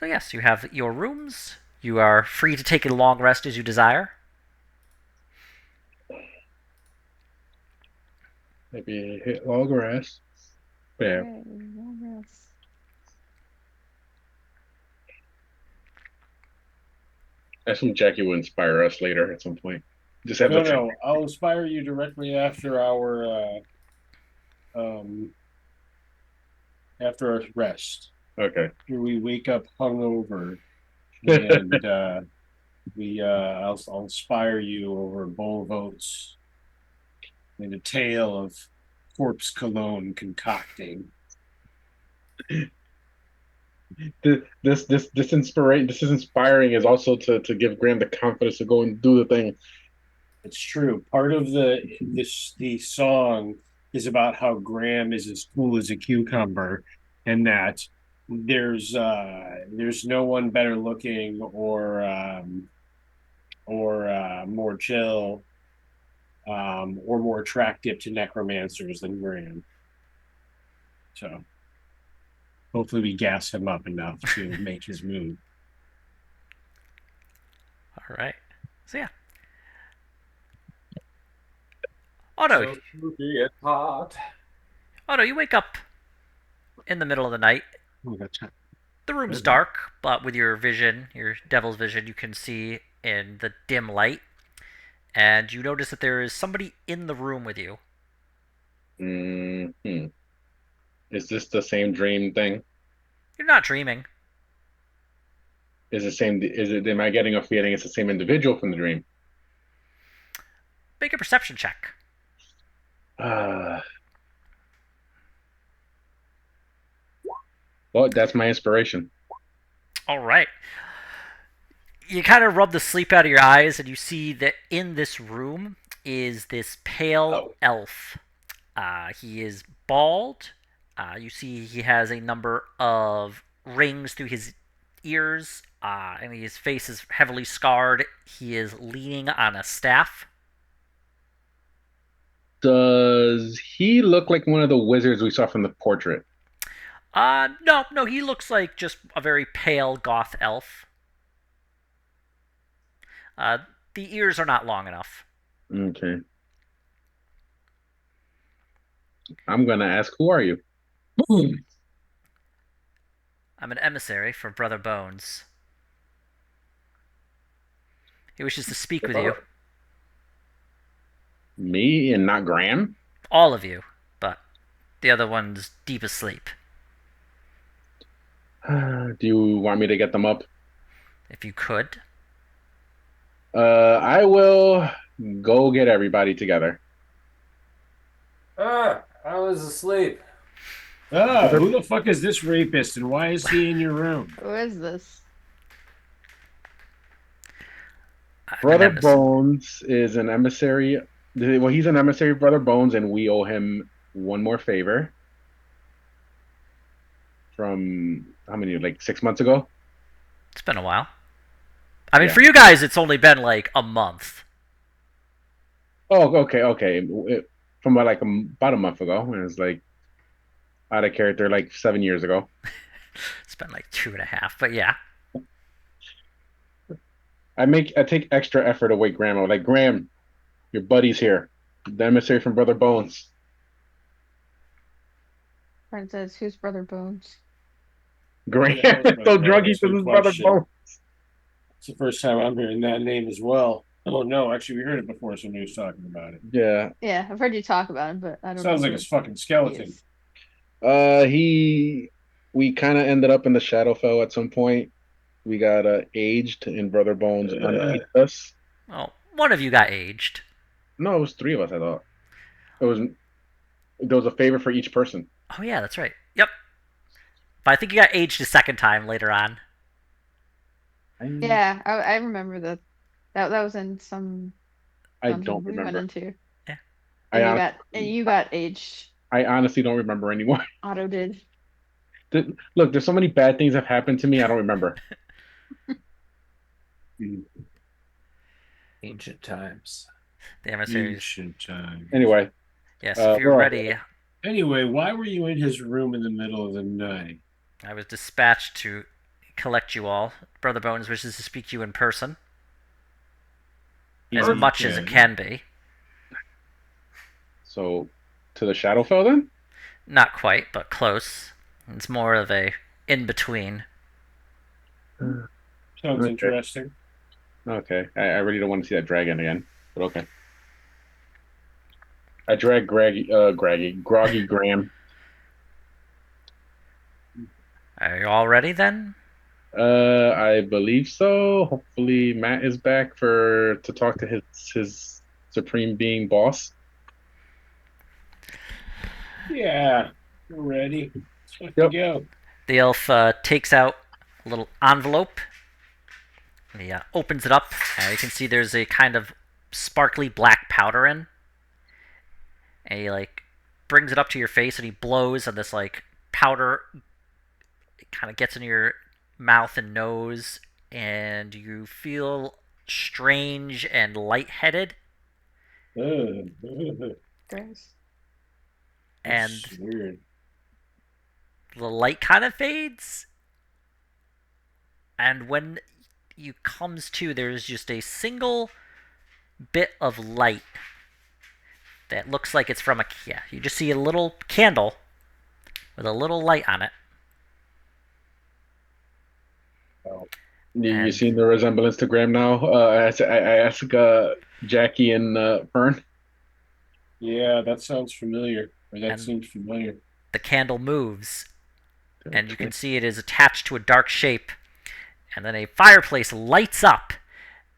So yes, you have your rooms. You are free to take a long rest as you desire. Maybe hit all grass. Yeah. Okay, long rest. I assume Jackie will inspire us later at some point. Just have No, I'll inspire you directly after our rest. Okay. Here we wake up hungover and I'll inspire you over a bowl of oats and a tale of corpse cologne concocting. This is inspiring is also to give Graham the confidence to go and do the thing. It's true. Part of the song is about how Graham is as cool as a cucumber, and that there's no one better looking or more chill or more attractive to necromancers than Graham. So hopefully we gas him up enough to make his move. All right. So yeah. Otto, So be it hot. Otto, you wake up in the middle of the night. Oh, that's The room's dark, but with your vision, your devil's vision, you can see in the dim light. And you notice that there is somebody in the room with you. Hmm. Is this the same dream thing? You're not dreaming. Is the same? Is it? Am I getting a feeling it's the same individual from the dream? Make a perception check. Uh, well, that's my inspiration. All right. You kind of rub the sleep out of your eyes, and you see that in this room is this pale elf. He is bald. You see he has a number of rings through his ears. And his face is heavily scarred. He is leaning on a staff. Does he look like one of the wizards we saw from the portrait? No, he looks like just a very pale goth elf. The ears are not long enough. Okay. I'm gonna ask, who are you? I'm an emissary for Brother Bones. He wishes to speak with you. Me and not Graham? All of you, but the other one's deep asleep. Do you want me to get them up? If you could. I will go get everybody together. I was asleep. Who the fuck is this rapist and why is he in your room? Who is this? Brother Bones is an emissary. Well, he's an emissary of Brother Bones, and we owe him one more favor. From how many, like 6 months ago? It's been a while. I mean, Yeah. for you guys, it's only been like a month. Oh, okay. From like about a month ago, it was like out of character, like 7 years ago. It's been like 2.5, but yeah. I take extra effort to wake Graham up. Like, Graham, your buddy's here. The emissary from Brother Bones. Friend says, "Who's Brother Bones?" Graham, Yeah, that was so my druggy next to his Brother question. Bones. It's the first time I'm hearing that name as well. Oh no, actually we heard it before. Somebody was talking about it. Yeah. Yeah, I've heard you talk about him, but I don't Sounds know like who it's fucking he skeleton. is. We kind of ended up in the Shadowfell at some point. We got aged in Brother Bones underneath us. Well, one of you got aged. No, it was three of us. I thought there was a favor for each person. Oh yeah, that's right. Yep. But I think you got aged a second time later on. Yeah, I remember that. That was in some I dungeon don't we went remember. into. Yeah. And you got aged. I honestly don't remember anymore. Otto did. Look, there's so many bad things have happened to me. I don't remember. Ancient times. The emissaries. Ancient time. Anyway, Yes, if you're well, ready, Anyway, why were you in his room in the middle of the night? I was dispatched to collect you all. Brother Bones wishes to speak to you in person. As much as it can be. So, to the Shadowfell then? Not quite, but close. It's more of a in-between. Sounds Okay. interesting. Okay, I really don't want to see that dragon again, but okay. I drag Groggy Graham. Are you all ready then? I believe so. Hopefully, Matt is back for to talk to his supreme being boss. Yeah, we're ready. Let's Yep. go. The elf takes out a little envelope. He opens it up, and you can see there's a kind of sparkly black powder in. And he like brings it up to your face, and he blows, and this like powder it kind of gets in your mouth and nose, and you feel strange and lightheaded. Gross. And That's weird. the light kind of fades. And when you comes to, there's just a single bit of light that looks like it's from a yeah. You just see a little candle with a little light on it. You seen the resemblance to Graham now? I ask Jackie and Fern. Yeah, that sounds familiar. Or that And seems familiar. the candle moves, and you can see it is attached to a dark shape. And then a fireplace lights up,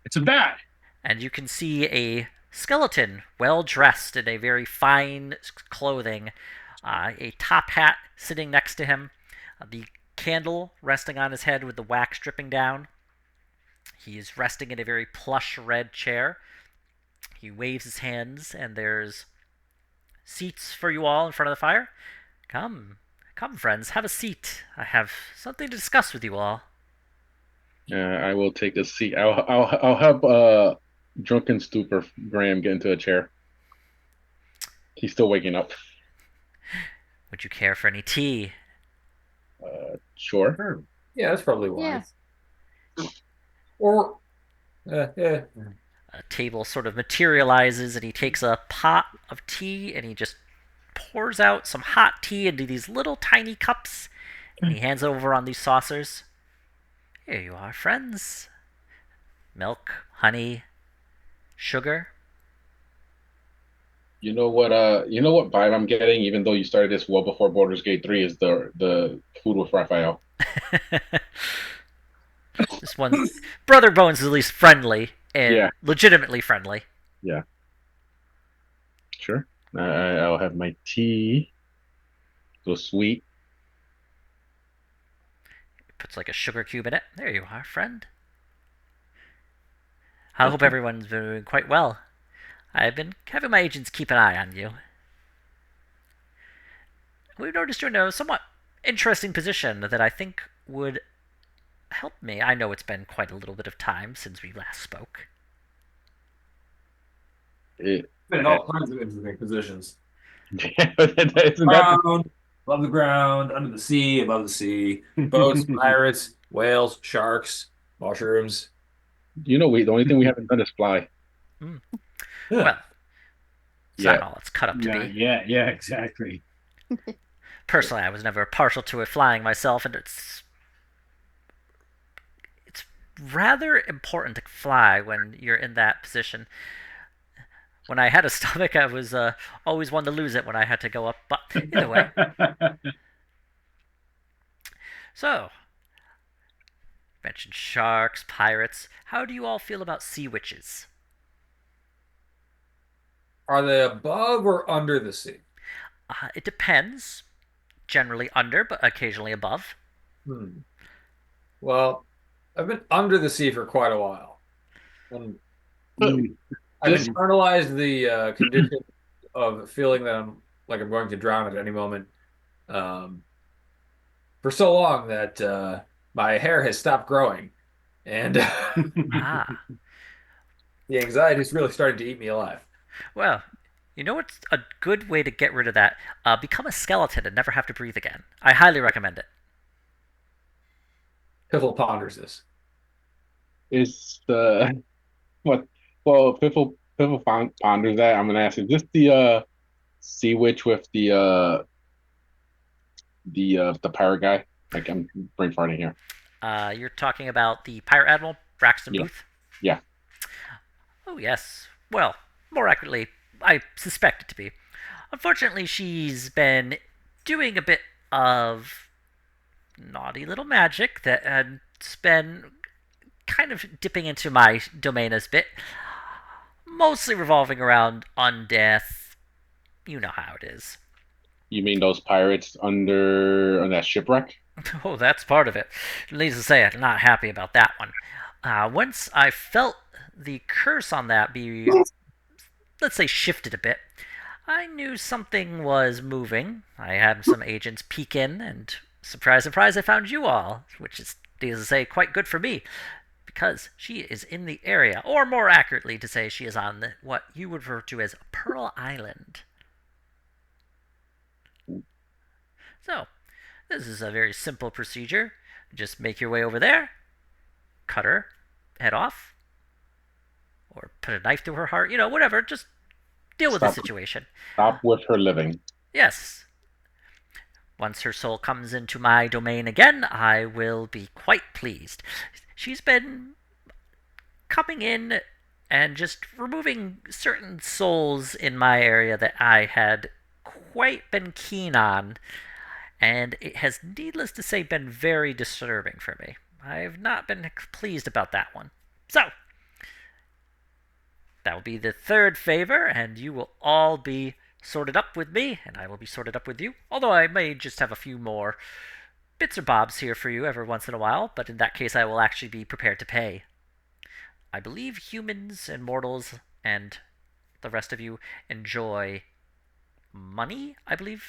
It's a bat. and you can see a skeleton, well dressed in a very fine clothing, a top hat sitting next to him, the candle resting on his head with the wax dripping down. He is resting in a very plush red chair. He waves his hands, and there's seats for you all in front of the fire. Come, come, friends, have a seat. I have something to discuss with you all. I will take a seat. I'll help drunken stupor Graham get into a chair. He's still waking up. Would you care for any tea? Sure. Yeah, that's probably wise. Or, yeah. A table sort of materializes, and he takes a pot of tea, and he just pours out some hot tea into these little tiny cups, and he hands it over on these saucers. Here you are, friends. Milk, honey, sugar. You know what vibe I'm getting, even though you started this well before Baldur's Gate 3, is the food with Raphael. This one, Brother Bones is at least friendly and Yeah. legitimately friendly. Yeah. Sure. I'll have my tea. So sweet. Puts like a sugar cube in it. There you are, friend. I hope everyone's been doing quite well. I've been having my agents keep an eye on you. We've noticed you're in a somewhat interesting position that I think would help me. I know it's been quite a little bit of time since we last spoke. Been in all kinds of interesting positions. Isn't that Ground, above the ground, under the sea, above the sea, boats, pirates, whales, sharks, mushrooms. the only thing we haven't done is fly. Well, it's Yeah. not all it's cut up to be. Yeah, exactly. Personally, I was never partial to flying myself, and it's rather important to fly when you're in that position. When I had a stomach, I was always one to lose it when I had to go up. But either way. So, you mentioned sharks, pirates. How do you all feel about sea witches? Are they above or under the sea? It depends. Generally under, but occasionally above. Well, I've been under the sea for quite a while. And I've internalized the condition of feeling that I'm going to drown at any moment for so long that my hair has stopped growing, and the anxiety is really starting to eat me alive. Well, you know what's a good way to get rid of that? Become a skeleton and never have to breathe again. I highly recommend it. Piffle ponders this. Is the what? Well, Piffle ponders that. I'm gonna ask: is this the sea witch with the pirate guy? Like I'm brain farting here. You're talking about the Pirate Admiral, Braxton Yeah. Booth? Yeah. Oh, yes. Well, more accurately, I suspect it to be. Unfortunately, she's been doing a bit of naughty little magic that had it's been kind of dipping into my domain a bit, mostly revolving around undeath. You know how it is. You mean those pirates under on that shipwreck? Oh, that's part of it. Needless to say, I'm not happy about that one. Once I felt the curse on that be, let's say, shifted a bit, I knew something was moving. I had some agents peek in, and surprise, surprise, I found you all, which is, needless to say, quite good for me, because she is in the area, or more accurately to say, she is on what you would refer to as Pearl Island. So, this is a very simple procedure. Just make your way over there, cut her head off, or put a knife through her heart, whatever. Just deal with the situation. Stop with her living. Yes. Once her soul comes into my domain again, I will be quite pleased. She's been coming in and just removing certain souls in my area that I had quite been keen on, and it has, needless to say, been very disturbing for me. I have not been pleased about that one. So, that will be the third favor, and you will all be sorted up with me, and I will be sorted up with you. Although I may just have a few more bits or bobs here for you every once in a while, but in that case I will actually be prepared to pay. I believe humans and mortals and the rest of you enjoy money, I believe.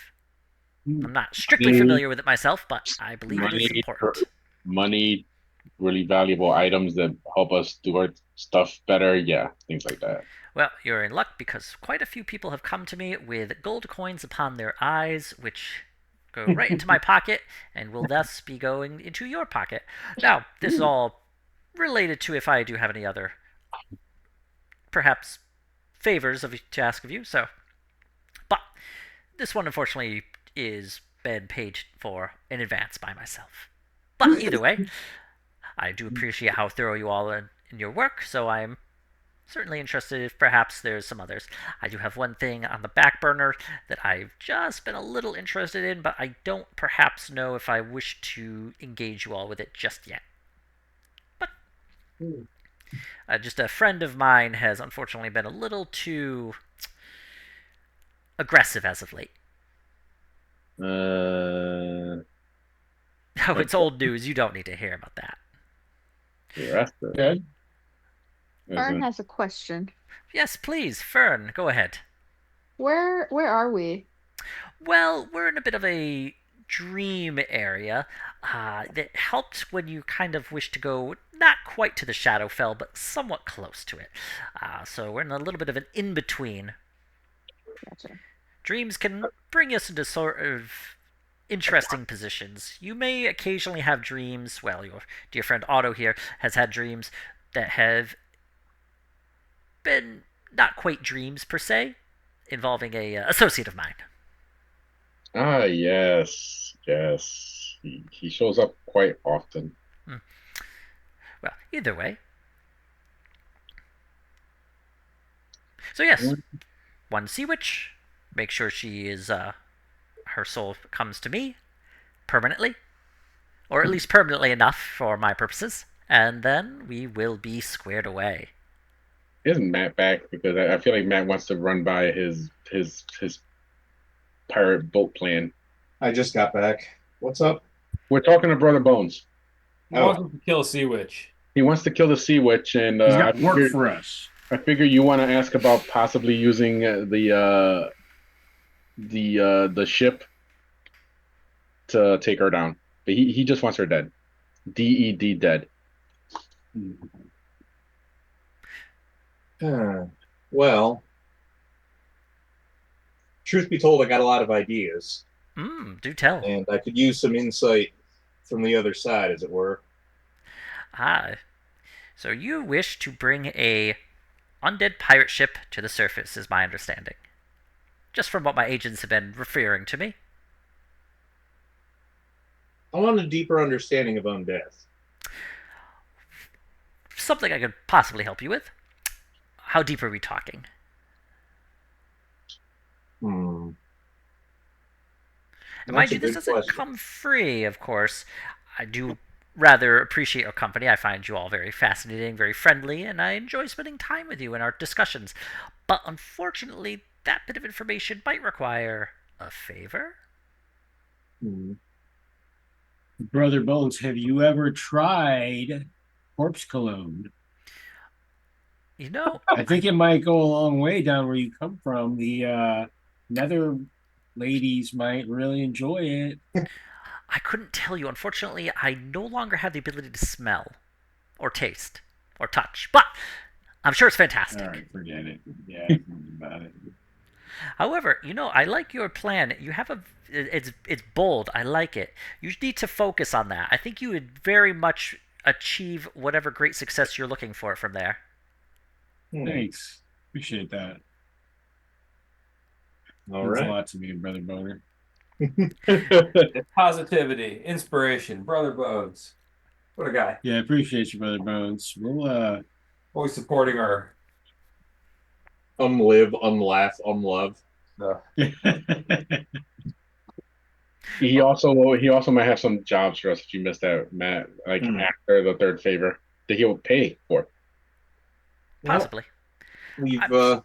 I'm not strictly familiar with it myself, but I believe it is important. Money, really valuable items that help us do our stuff better. Yeah, things like that. Well, you're in luck because quite a few people have come to me with gold coins upon their eyes, which go right into my pocket and will thus be going into your pocket. Now, this is all related to if I do have any other, perhaps, favors to ask of you. So, but this one unfortunately is been paid for in advance by myself. But either way, I do appreciate how thorough you all are in your work, so I'm certainly interested if perhaps there's some others. I do have one thing on the back burner that I've just been a little interested in, but I don't perhaps know if I wish to engage you all with it just yet. But just a friend of mine has unfortunately been a little too aggressive as of late. Oh, it's old news. You don't need to hear about that. Okay. Fern has a question. Yes, please, Fern, go ahead. Where are we? Well, we're in a bit of a dream area that helped when you kind of wish to go not quite to the Shadowfell, but somewhat close to it. So we're in a little bit of an in-between. Gotcha. Dreams can bring us into sort of interesting positions. You may occasionally have dreams, well, your dear friend Otto here has had dreams that have been not quite dreams per se, involving a associate of mine. Ah, yes, yes. He shows up quite often. Well, either way. So yes, one sea witch. Make sure she is her soul comes to me permanently, or at least permanently enough for my purposes, and then we will be squared away. Isn't Matt back? Because I feel like Matt wants to run by his pirate boat plan. I just got back. What's up? We're talking to Brother Bones. He wants to kill a sea witch. He wants to kill the sea witch, and He's got work for us. I figure you want to ask about possibly using the ship to take her down. But he just wants her dead. DED dead. Well, truth be told, I got a lot of ideas. Do tell. And I could use some insight from the other side, as it were. So you wish to bring a undead pirate ship to the surface, is my understanding. Just from what my agents have been referring to me. I want a deeper understanding of undeath. Something I could possibly help you with. How deep are we talking? And mind you, this doesn't come free, of course. I do rather appreciate your company. I find you all very fascinating, very friendly, and I enjoy spending time with you in our discussions. But unfortunately, that bit of information might require a favor. Hmm. Brother Bones, have you ever tried corpse cologne? You know, I think it might go a long way down where you come from. The nether ladies might really enjoy it. I couldn't tell you. Unfortunately, I no longer have the ability to smell, or taste, or touch. But I'm sure it's fantastic. All right, forget it. Yeah, forget about it. However, I like your plan. You have it's bold. I like it. You need to focus on that. I think you would very much achieve whatever great success you're looking for from there. Thanks. Appreciate that. All Means a right. lot to me, Brother Boner. Positivity, inspiration, brother Bones. What a guy. Yeah, I appreciate you, Brother Bones. We'll Always supporting our. Unlive, unlaugh, unlove. He also might have some jobs for us if you missed out, Matt. Like after the third favor that he'll pay for. Possibly. We've I'm-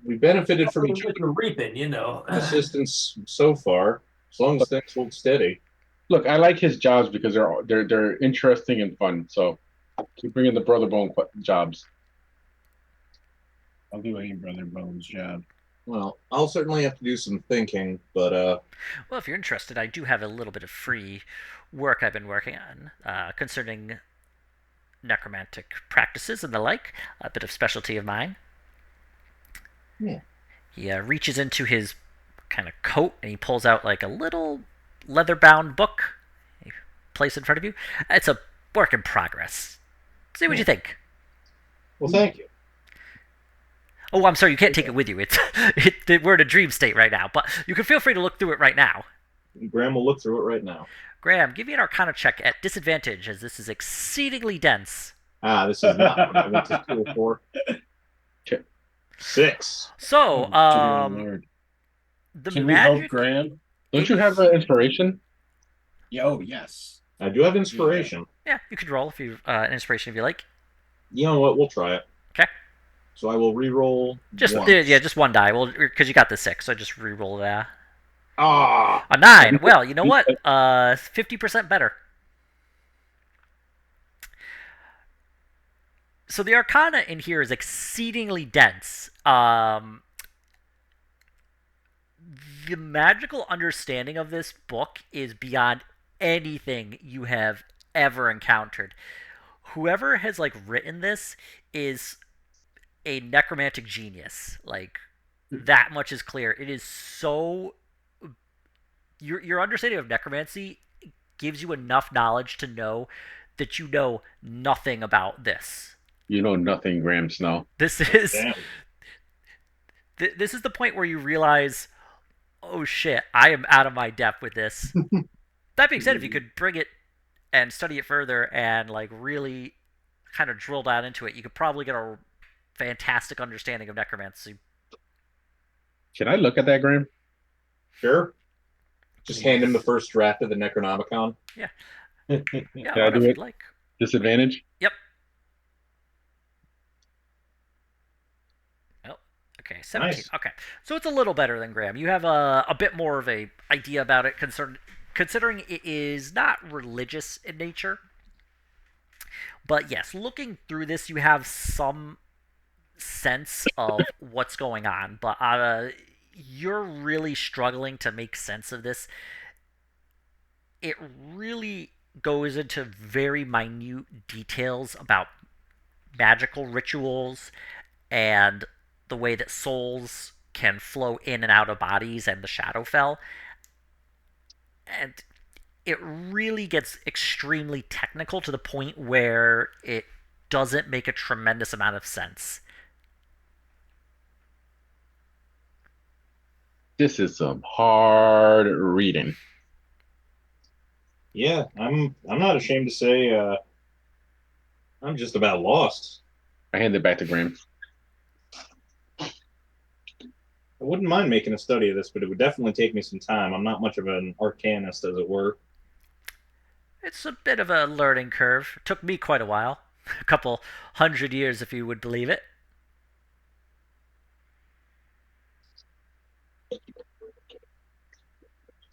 we benefited from each What you're reaping, assistance so far, as long as things hold steady. Look, I like his jobs because they're interesting and fun. So keep bringing the brother bone jobs. I'll do any Brother Bones job. Well, I'll certainly have to do some thinking, but Well, if you're interested, I do have a little bit of free work I've been working on concerning necromantic practices and the like. A bit of specialty of mine. Yeah. He reaches into his kind of coat and he pulls out like a little leather-bound book. He places it in front of you. It's a work in progress. See what you think. well, thank you. Oh, I'm sorry, you can't take it with you. We're in a dream state right now, but you can feel free to look through it right now. Graham will look through it right now. Graham, give me an Arcana check at disadvantage, as this is exceedingly dense. This is not what I went to school for. 6. So, Oh, dear Lord. the Can we help magic. Graham? Don't you have an inspiration? Oh, yes. I do have inspiration. Yeah, you could roll if you an inspiration if you like. You know what? We'll try it. Okay. So I will re-roll. Just once. just one die. Well, because you got the 6, so just re-roll that. Ah, A 9. Well, you know what? 50% better. So the Arcana in here is exceedingly dense. The magical understanding of this book is beyond anything you have ever encountered. Whoever has written this is a necromantic genius. That much is clear. It is so your understanding of necromancy gives you enough knowledge to know that you know nothing about this. You know nothing, Graham Snow. This is damn. This is the point where you realize, oh shit, I am out of my depth with this. That being said, if you could bring it and study it further and really kind of drill down into it, you could probably get a fantastic understanding of necromancy. Can I look at that, Graham? Sure. Just hand him the first draft of the Necronomicon. Yeah, Can I I do if it? you'd like. Disadvantage? Yep. Oh, okay, 17. Nice. Okay, so it's a little better than Graham. You have a bit more of a idea about it, considering it is not religious in nature. But yes, looking through this, you have some sense of what's going on, but you're really struggling to make sense of this. It really goes into very minute details about magical rituals and the way that souls can flow in and out of bodies and the Shadowfell. And it really gets extremely technical to the point where it doesn't make a tremendous amount of sense. This is some hard reading. Yeah, I'm not ashamed to say I'm just about lost. I hand it back to Graham. I wouldn't mind making a study of this, but it would definitely take me some time. I'm not much of an arcanist, as it were. It's a bit of a learning curve. It took me quite a while. A couple 100 years, if you would believe it.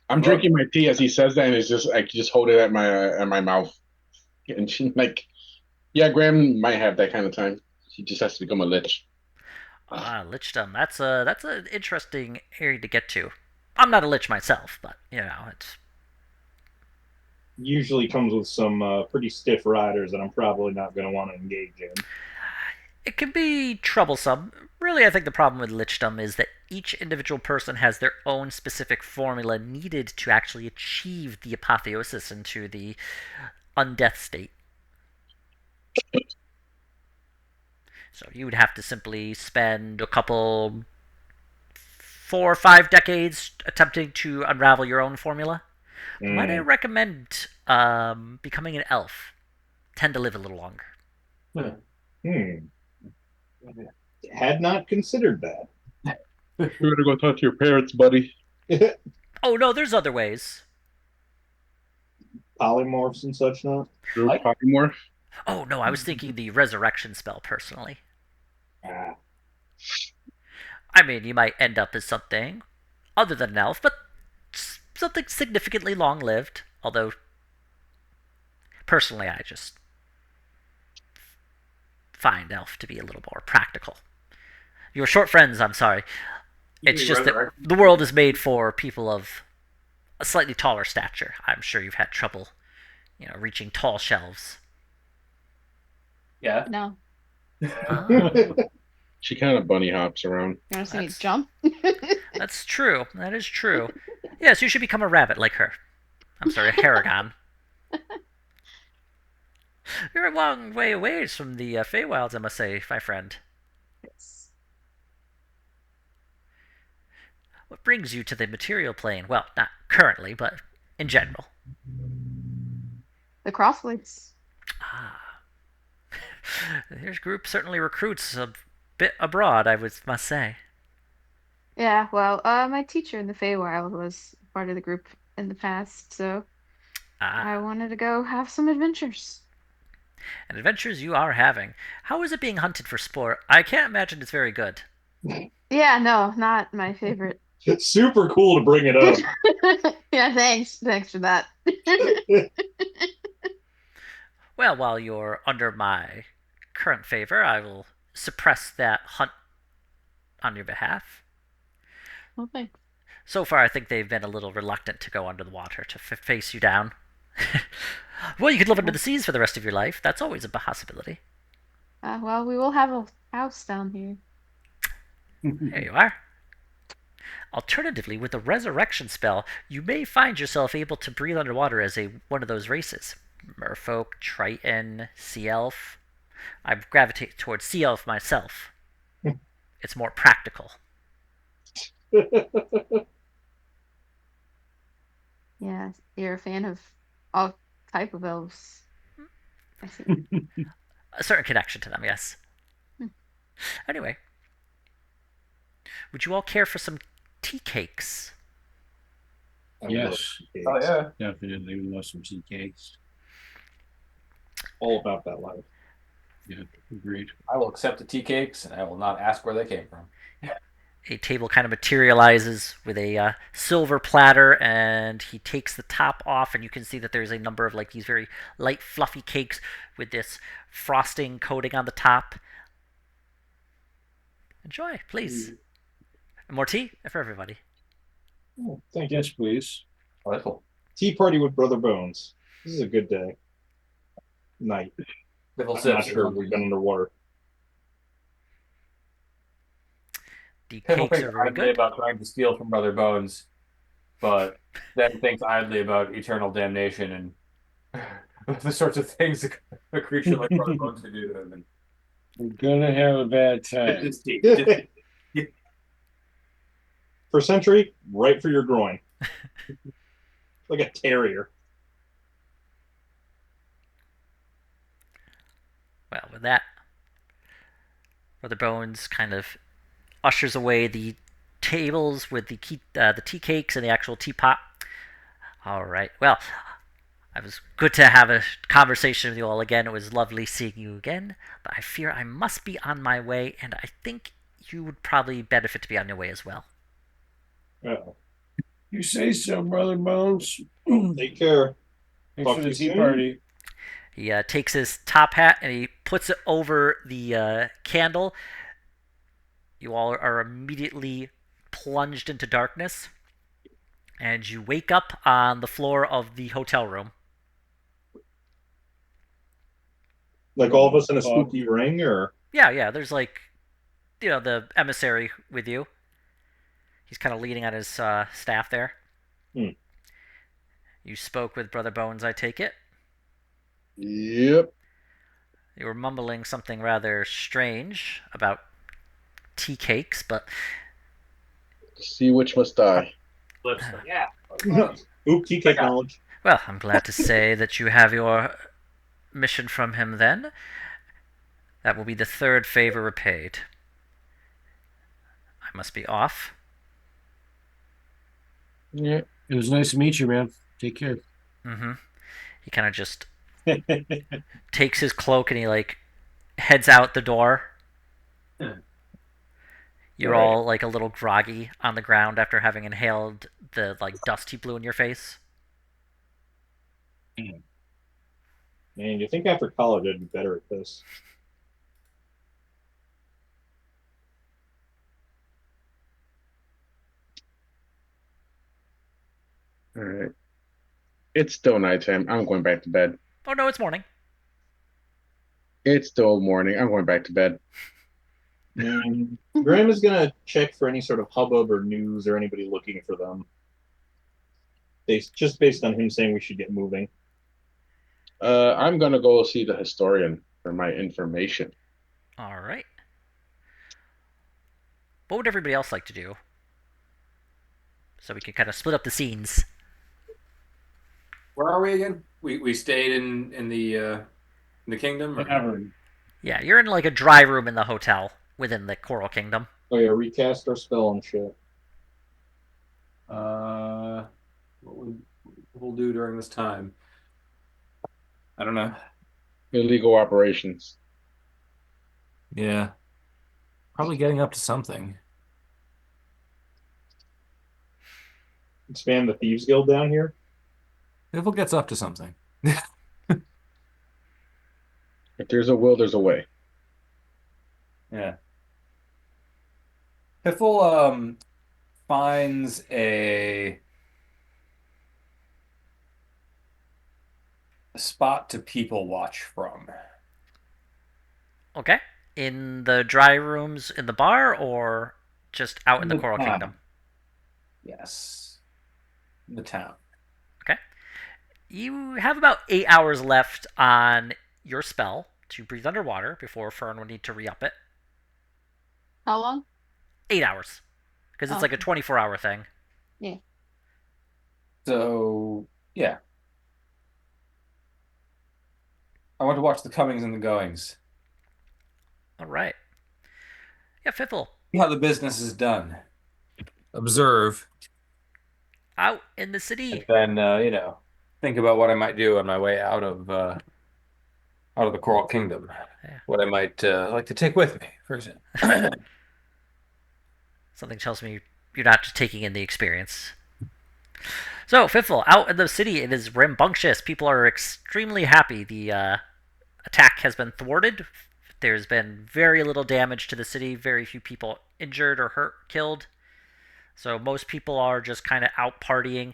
I'm drinking my tea as he says that, and it's just I just hold it at my mouth, and she like, yeah, Graham might have that kind of time. He just has to become a lich. Lichdom. That's an interesting area to get to. I'm not a lich myself, but it's Usually comes with some pretty stiff riders that I'm probably not going to want to engage in. it can be troublesome. Really, I think the problem with lichdom is that each individual person has their own specific formula needed to actually achieve the apotheosis into the undeath state. So you would have to simply spend a couple 4 or 5 decades attempting to unravel your own formula. Might I recommend becoming an elf? Tend to live a little longer. Had not considered that. You better go talk to your parents, buddy. Oh no, there's other ways. Polymorphs and such not. True polymorph. Oh no, I was thinking the resurrection spell personally. I mean, you might end up as something other than an elf, but something significantly long-lived. Although, personally, I just find elf to be a little more practical. Your short friends, I'm sorry. It's just that the world is made for people of a slightly taller stature. I'm sure you've had trouble, reaching tall shelves. Yeah. No. She kind of bunny hops around. You want to see me jump? That's true. That is true. Yes, you should become a rabbit like her. I'm sorry, a Haragon. You're a long way away from the Feywilds, I must say, my friend. Yes. What brings you to the material plane? Well, not currently, but in general. The crossways. This group certainly recruits a bit abroad, must say. Yeah, well, my teacher in the Feywild was part of the group in the past, so I wanted to go have some adventures. And adventures you are having. How is it being hunted for sport? I can't imagine it's very good. Yeah, no, not my favorite. It's super cool to bring it up. Yeah, thanks. Thanks for that. Well, while you're under my current favor, I will suppress that hunt on your behalf. Well, thanks. So far, I think they've been a little reluctant to go under the water to face you down. Well, you could live under the seas for the rest of your life. That's always a possibility. Well, we will have a house down here. There you are. Alternatively, with the resurrection spell, you may find yourself able to breathe underwater as one of those races. Merfolk, Triton, Sea Elf. I gravitate towards Sea Elf myself. It's more practical. Yeah, you're a fan of all type of elves. I see. A certain connection to them, yes. Anyway, would you all care for some tea cakes? Yes. Oh yeah. Definitely we love some tea cakes. All about that life. Yeah, agreed. I will accept the tea cakes, and I will not ask where they came from. A table kind of materializes with a silver platter, and he takes the top off, and you can see that there's a number of these very light, fluffy cakes with this frosting coating on the top. Enjoy, please. More tea for everybody. Oh, thank you. Yes, please. Wonderful. Tea party with Brother Bones. This is a good day. Night. I'm not sure we've been underwater. The Pickle cakes thinks are very idly good. about trying to steal from Brother Bones, but then thinks idly about eternal damnation and the sorts of things a creature like Brother Bones could do to him. And We're gonna have a bad time. just tea. For Sentry, right for your groin. Like a terrier. Well, with that, Brother Bones kind of ushers away the tables with the tea cakes and the actual teapot. All right. Well, It was good to have a conversation with you all again. It was lovely seeing you again, but I fear I must be on my way, and I think you would probably benefit to be on your way as well. Oh, You say so, Brother Bones. Take care. Thanks Talk for to the you tea soon. party. He takes his top hat and he puts it over the candle. You all are immediately plunged into darkness, and you wake up on the floor of the hotel room. Like all of us in a spooky ring, or Yeah. There's like, the emissary with you. He's kind of leaning on his staff there. Hmm. You spoke with Brother Bones, I take it. Yep. You were mumbling something rather strange about tea cakes, but See which must die. Yeah. oop, tea cake knowledge. well, I'm glad to say that you have your mission from him then. That will be the third favor repaid. I must be off. Yeah, it was nice to meet you, man. Take care. Mm-hmm. He kind of just takes his cloak and he like heads out the door. You're all like a little groggy on the ground after having inhaled the like dust he blew in your face. Man, you think after college I'd be better at this? All right. It's still nighttime. I'm going back to bed. Oh no, it's morning. It's still morning. I'm going back to bed. Graham is gonna check for any sort of hubbub or news or anybody looking for them. Just based on him saying we should get moving. I'm gonna go see the historian for my information. All right. What would everybody else like to do? So we can kind of split up the scenes. Where are we again? We stayed in the kingdom. Tavern. Yeah, you're in like a dry room in the hotel within the Coral Kingdom. Oh yeah, recast our spell and shit. What we'll do during this time? I don't know. Illegal operations. Yeah, probably getting up to something. Expand the Thieves Guild down here. If it gets up to something. If there's a will, there's a way. Yeah. Piffle finds a spot to people watch from. Okay. In the dry rooms in the bar or just out in the Coral Kingdom? Yes. In the town. Okay. You have about 8 hours left on your spell to breathe underwater before Fern would need to re up it. How long? 8 hours. Because it's like a 24-hour thing. Yeah. So, yeah. I want to watch the comings and the goings. All right. Yeah, Fiffle. See how the business is done. Observe. Out in the city. And then, think about what I might do on my way out of the Coral Kingdom. Yeah. What I might like to take with me, for example. Something tells me you're not just taking in the experience. So, Fiffle, out in the city, it is rambunctious. People are extremely happy. The attack has been thwarted. There's been very little damage to the city, very few people injured or hurt, killed. So most people are just kind of out partying.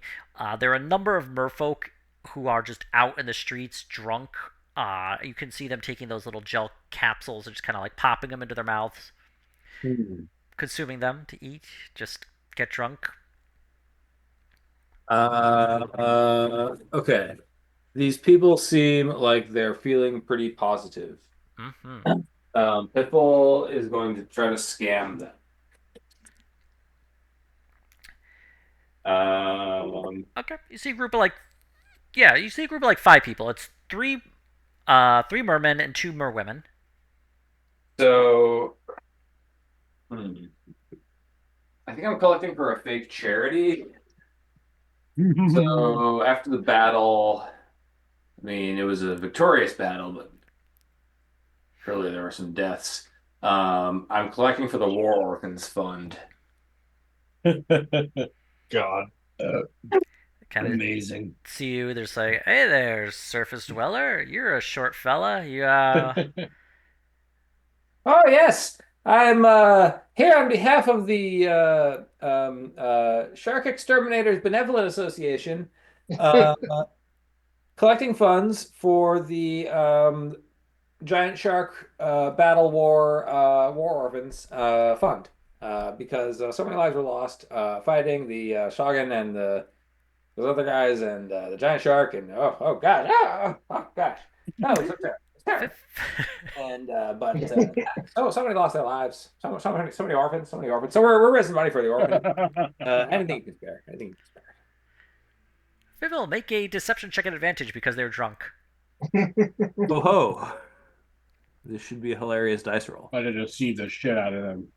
There are a number of merfolk who are just out in the streets drunk. You can see them taking those little gel capsules and just kind of like popping them into their mouths, consuming them to eat, just get drunk. Okay. These people seem like they're feeling pretty positive. Mm-hmm. Piffle is going to try to scam them. Okay, you see a group of like, yeah, you see a group of like 5 people. It's three mermen and 2 merwomen. So, I think I'm collecting for a fake charity. So after the battle, I mean, it was a victorious battle, but surely there were some deaths. I'm collecting for the War Orphans Fund. God. Kind of Amazing. see you. There's like, hey there, surface dweller. You're a short fella. You Oh yes, I'm here on behalf of the Shark Exterminators Benevolent Association, uh, collecting funds for the Giant Shark Battle War Orphans Fund, because so many lives were lost fighting the Shogun and those other guys and the Giant Shark and oh gosh oh gosh that was so terrible. It's terrible. And so many lost their lives. So many orphans. So many orphans. So we're raising money for the orphans. Anything you can spare. Anything you can spare. Vivel, make a deception check at advantage because they're drunk. Oh ho! This should be a hilarious dice roll. I to deceive the shit out of them.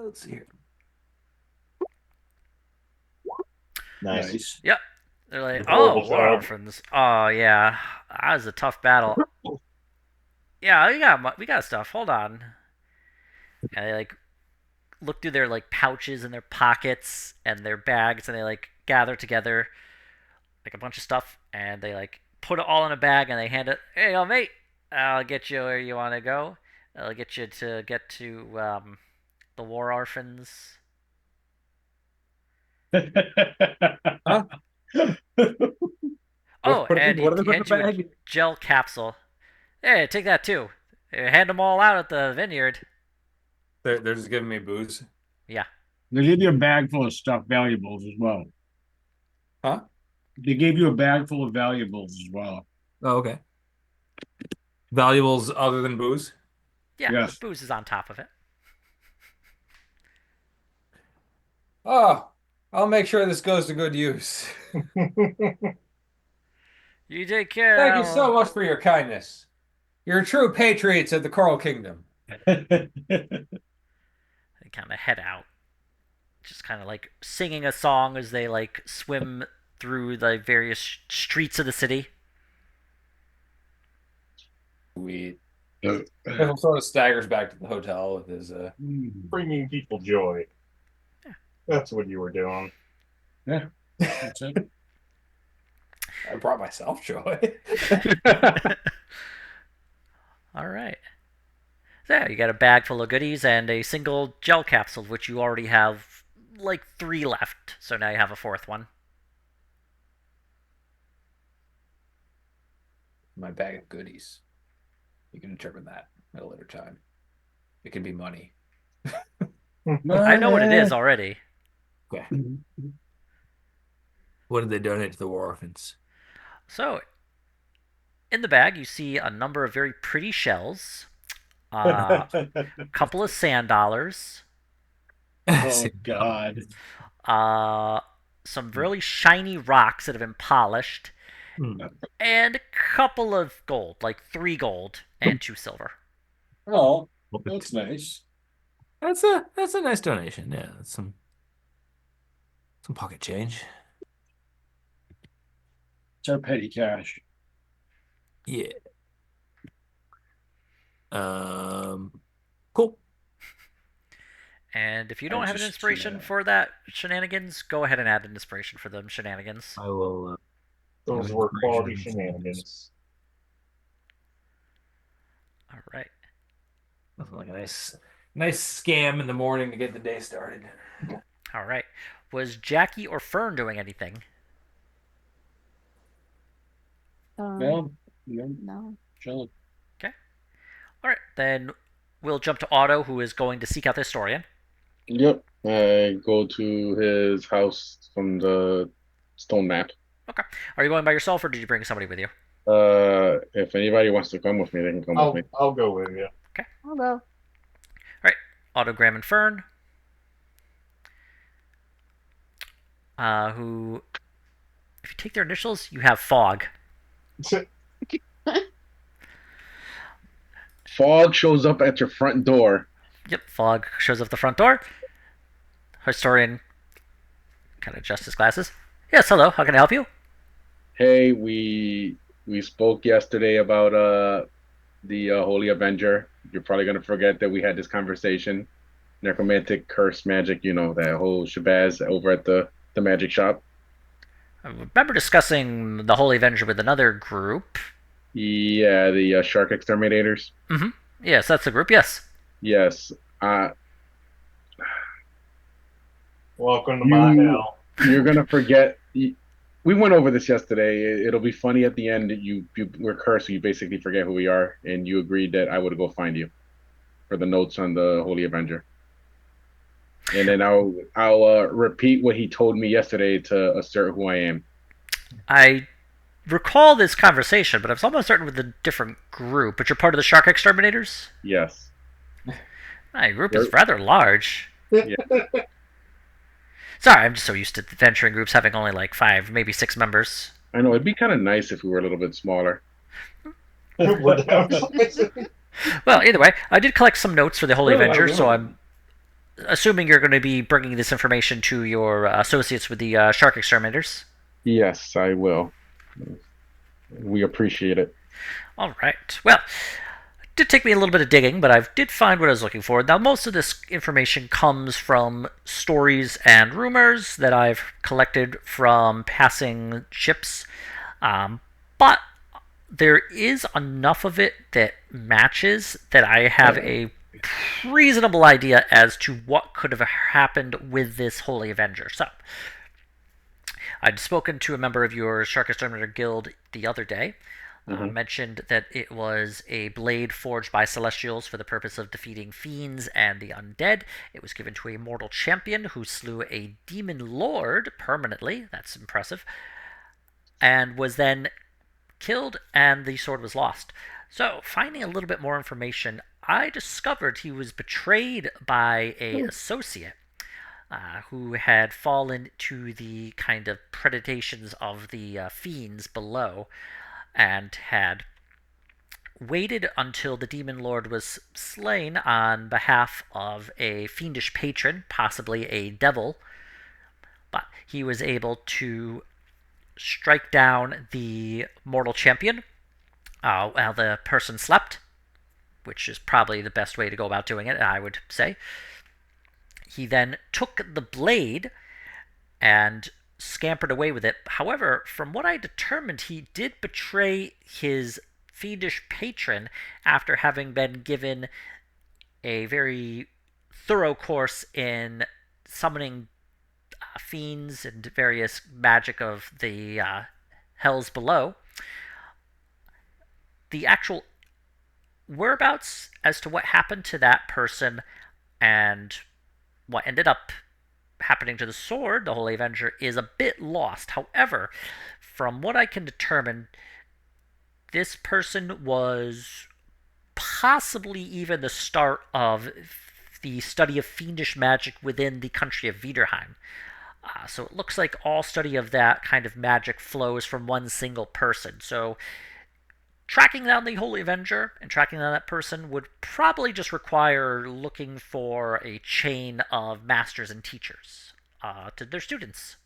Let's see here. Nice. Yep. They're like, Horrible oh, war job. orphans. Oh yeah, that was a tough battle. Yeah, we got stuff. Hold on. And they like look through their like pouches and their pockets and their bags, and they like gather together like a bunch of stuff, and they like put it all in a bag, and they hand it. Hey, yo, mate, I'll get you where you want to go. I'll get you to get to the war orphans. Huh? Oh, and what are he they put in hands the you a bag? gel capsule. Hey, take that too. Hand them all out at the vineyard. They're just giving me booze. Yeah. They give you a bag full of stuff, valuables as well. Huh? They gave you a bag full of valuables as well. Oh, okay. Valuables other than booze? Yeah, Yes. booze is on top of it. Oh, I'll make sure this goes to good use. You take care. Thank you so much for your kindness. You're true patriots of the Coral Kingdom. They kind of head out, just kind of like singing a song as they like swim through the various streets of the city. Sweet. Biffle sort of staggers back to the hotel with his Bringing people joy. That's what you were doing. Yeah, that's it. I brought myself joy. All right. So yeah, you got a bag full of goodies and a single gel capsule, which you already have like 3 left. So now you have a 4th one. My bag of goodies. You can determine that at a later time. It can be money. I know what it is already. Okay. What did they donate to the war orphans? So, in the bag, you see a number of very pretty shells, a couple of sand dollars, Oh God. some really shiny rocks that have been polished, and a couple of gold, like 3 gold and 2 silver. Oh, that's nice. That's a nice donation. Yeah, that's some pocket change. It's our petty cash. Yeah. Cool. And if you don't have an just, inspiration for that shenanigans, go ahead and add an inspiration for them shenanigans. I will. Those were quality shenanigans. All right. Nothing like a nice scam in the morning to get the day started. All right. Was Jackie or Fern doing anything? No, No. chilling. Okay. All right. Then we'll jump to Otto, who is going to seek out the historian. Yep. I go to his house from the stone map. Okay. Are you going by yourself, or did you bring somebody with you? If anybody wants to come with me, they can come with me. I'll go with you. Okay. I'll go. All right. Otto, Graham, and Fern. Who, if you take their initials, you have Fog. Fog shows up at your front door. Yep, Fog shows up the front door. Historian kind of adjusts his glasses. Yes, hello. How can I help you? Hey, we spoke yesterday about the Holy Avenger. You're probably gonna forget that we had this conversation. Necromantic curse magic, that whole shabazz over at the magic shop. I remember discussing the Holy Avenger with another group. Yeah, the shark exterminators. Mm-hmm. Yes, that's the group. Yes. Yes. Uh, Welcome to my you hell. you're gonna forget. We went over this yesterday. It'll be funny at the end. You we're cursed. So you basically forget who we are, and you agreed that I would go find you for the notes on the Holy Avenger, and then I'll repeat what he told me yesterday to assert who I am. I recall this conversation, but I was almost certain with a different group. But you're part of the Shark Exterminators? Yes. My group We're, is rather large. yeah. Sorry, I'm just so used to adventuring groups having only like 5, maybe 6 members. I know it'd be kind of nice if we were a little bit smaller. We're downsizing. Well, either way, I did collect some notes for the Holy Really? Avenger, so I'm assuming you're going to be bringing this information to your associates with the Shark Exterminators. Yes, I will. We appreciate it. All right. Well, it did take me a little bit of digging, but I did find what I was looking for. Now, most of this information comes from stories and rumors that I've collected from passing ships, but there is enough of it that matches that I have a reasonable idea as to what could have happened with this Holy Avenger. So, I'd spoken to a member of your Shark Exterminator Guild the other day. Mentioned that it was a blade forged by Celestials for the purpose of defeating fiends and the undead. It was given to a mortal champion who slew a demon lord permanently. That's impressive. And was then killed, and the sword was lost. So, finding a little bit more information, I discovered he was betrayed by a associate who had fallen to the kind of predations of the fiends below and had waited until the demon lord was slain on behalf of a fiendish patron, possibly a devil. But he was able to strike down the mortal champion while the person slept, which is probably the best way to go about doing it, I would say. He then took the blade and scampered away with it. However, from what I determined, he did betray his fiendish patron after having been given a very thorough course in summoning fiends and various magic of the hells below. The actual whereabouts as to what happened to that person and what ended up happening to the sword, the Holy Avenger, is a bit lost. However, from what I can determine, this person was possibly even the start of the study of fiendish magic within the country of Viderheim. So it looks like all study of that kind of magic flows from one single person. So tracking down the Holy Avenger and tracking down that person would probably just require looking for a chain of masters and teachers to their students.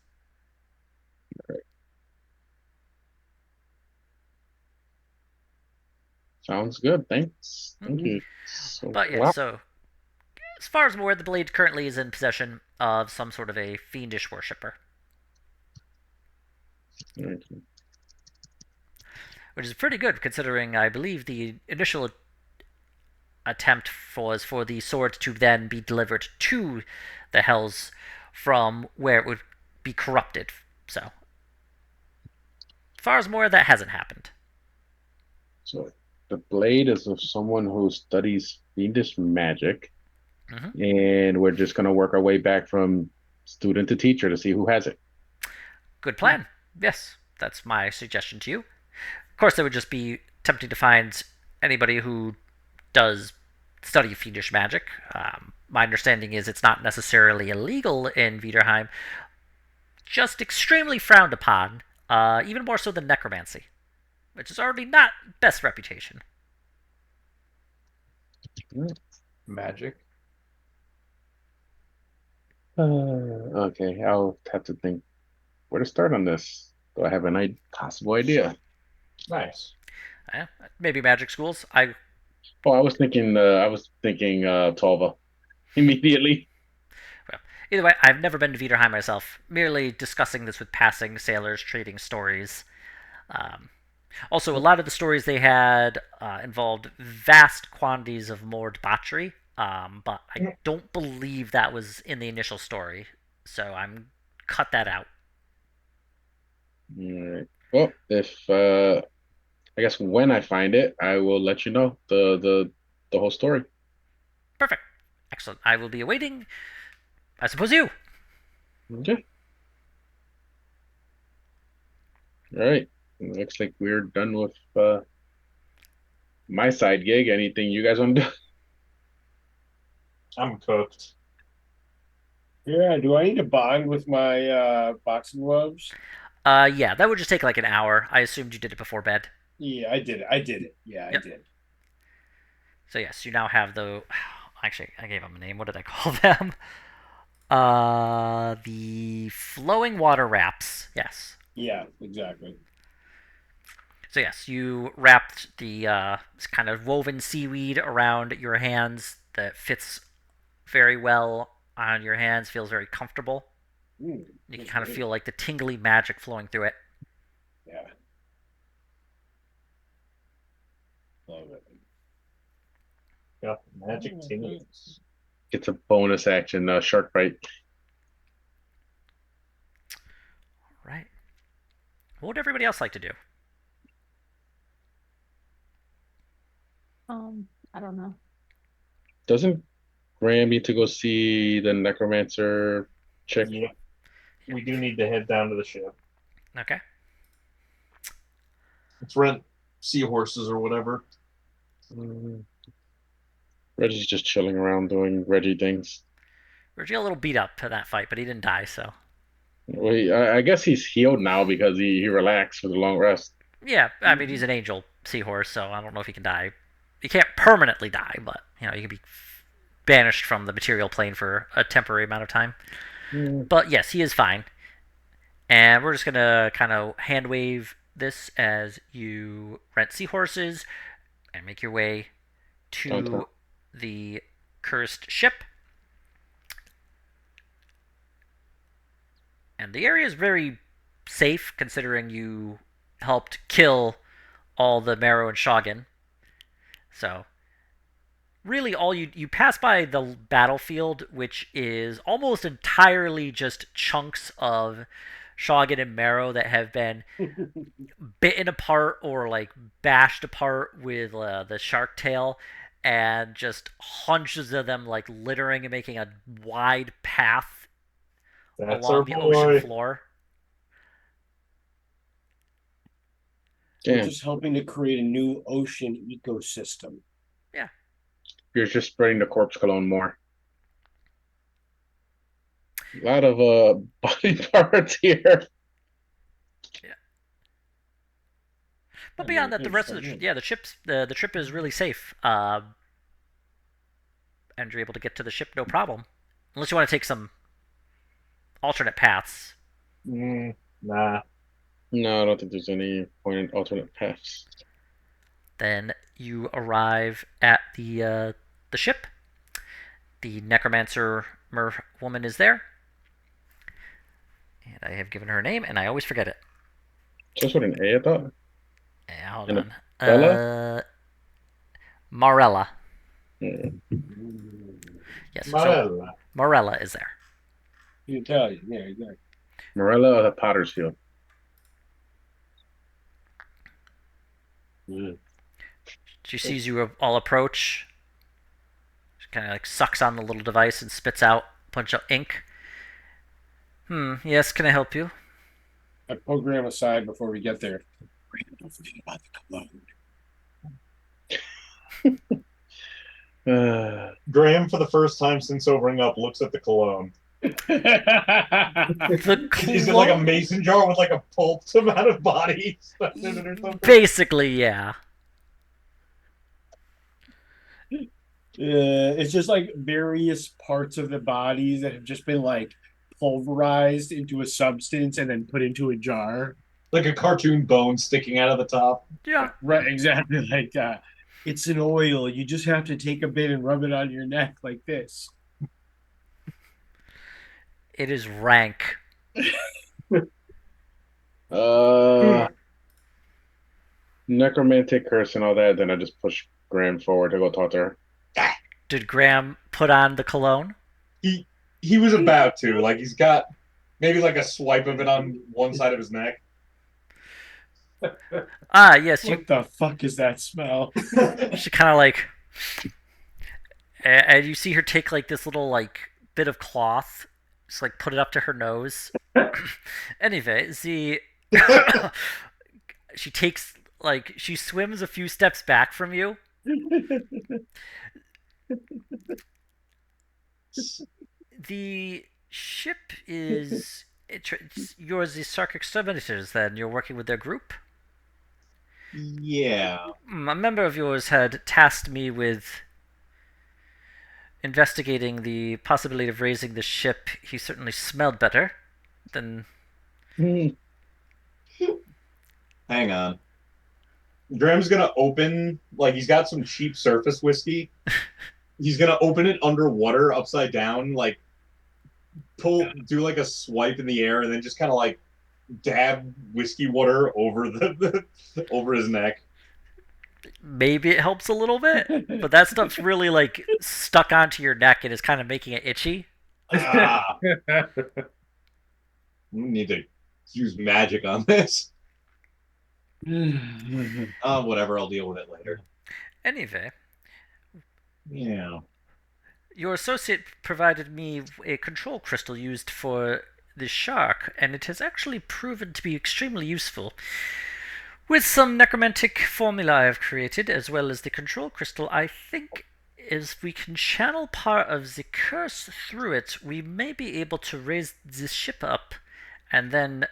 Sounds good. Thanks. Thank you. So, But yeah, wow. so as far as I'm aware, the blade currently is in possession of some sort of a fiendish worshipper. Okay. Which is pretty good considering I believe the initial attempt was for the sword to then be delivered to the hells from where it would be corrupted. So, as far as I'm aware, that hasn't happened. So the blade is of someone who studies fiendish magic, and we're just gonna work our way back from student to teacher to see who has it. Good plan. Yes, that's my suggestion to you. Of course, it would just be tempting to find anybody who does study fiendish magic. My understanding is it's not necessarily illegal in Viderheim, just extremely frowned upon, even more so than necromancy, which is already not best reputation. Magic. Okay, I'll have to think where to start on this. So I have a possible idea. Nice. Yeah, maybe magic schools. I Oh, I was thinking Tolva immediately. Well, either way, I've never been to Viderheim myself. Merely discussing this with passing sailors, trading stories. Um, Also, a lot of the stories they had involved vast quantities of more debauchery, but I don't believe that was in the initial story, so I'm cut that out. All right. Well, if I guess when I find it, I will let you know the whole story. Perfect. Excellent. I will be awaiting, I suppose, you. Okay. All right. Looks like we're done with my side gig. Anything you guys want to do? I'm cooked. Yeah, do I need to bond with my boxing gloves? Yeah, that would just take like an hour. I assumed you did it before bed. Yeah, I did it. I did it. Yeah, I Yep. did. So yes, you now have the. Actually, I gave them a name. What did I call them? The flowing water wraps. Yes. Yeah, exactly. So yes, you wrapped the kind of woven seaweed around your hands that fits very well on your hands. Feels very comfortable. You can That's kind of great. feel like the tingly magic flowing through it. Yeah, love it. Got the magic tingles. It's a bonus action, shark bite. Right. What would everybody else like to do? I don't know. Doesn't Graham need to go see the necromancer chick? Yeah, we do need to head down to the ship. Okay. Let's rent seahorses or whatever. Mm, Reggie's just chilling around doing Reggie things. Reggie a little beat up to that fight, but he didn't die, so. Well, I guess he's healed now because he relaxed for the long rest. Yeah, I mean, he's an angel seahorse, so I don't know if he can die. He can't permanently die, but, he can be banished from the material plane for a temporary amount of time. Mm. But yes, he is fine. And we're just going to kind of hand wave this as you rent seahorses and make your way Downtown. to the cursed ship. And the area is very safe considering you helped kill all the Marrow and Shogun. So, really, all you pass by the battlefield, which is almost entirely just chunks of Shogun and Marrow that have been bitten apart or like bashed apart with the shark tail, and just hundreds of them like littering and making a wide path That's our along the ocean boy. floor. We're Damn, just helping to create a new ocean ecosystem. Yeah. you're just spreading the corpse cologne more. A lot of body parts here. Yeah. But beyond that, the rest of the trip is really safe. And you're able to get to the ship no problem, unless you want to take some alternate paths. Nah. No, I don't think there's any point in alternate paths. Then you arrive at the ship. The necromancer woman is there, and I have given her a name, and I always forget it. Just with an A, I thought. Yeah, hold And a on. Bella? Marella. Yeah. Yes. So Marella. Marella is there. You Italian, yeah, exactly. Morella of Pottersfield. She sees you all approach. She kind of like sucks on the little device and spits out a bunch of ink. Yes, can I help you? I pull Graham aside before we get there. Graham, don't forget about the cologne. Graham, for the first time since sobering up, looks at the cologne. The Is it like a mason jar with like a pulped amount of bodies in it or something? Basically, yeah. It's just like various parts of the bodies that have just been like pulverized into a substance and then put into a jar. like a cartoon bone sticking out of the top. Yeah. Right, exactly. Like it's an oil. You just have to take a bit and rub it on your neck like this. It is rank. Uh, necromantic curse and all that. Then I just push Graham forward to go talk to her. Did Graham put on the cologne? He he was about to. Like he's got maybe like a swipe of it on one side of his neck. Ah, yes. What the fuck is that smell? She kind of like, and you see her take like this little like bit of cloth, just like put it up to her nose. Anyway, she takes like she swims a few steps back from you. The ship is you're the Sark exterminators. Then you're working with their group. Yeah. A member of yours had tasked me with investigating the possibility of raising the ship. He certainly smelled better than. Hang on. Graham's gonna open like he's got some cheap surface whiskey. He's gonna open it underwater, upside down, like do like a swipe in the air, and then just kind of like dab whiskey water over over his neck. Maybe it helps a little bit, but that stuff's really like stuck onto your neck and is kind of making it itchy. Ah, we need to use magic on this. Whatever, I'll deal with it later. Anyway, Yeah. your associate provided me a control crystal used for the shark, and it has actually proven to be extremely useful. With some necromantic formula I have created, as well as the control crystal, I think if we can channel part of the curse through it, we may be able to raise the ship up, and then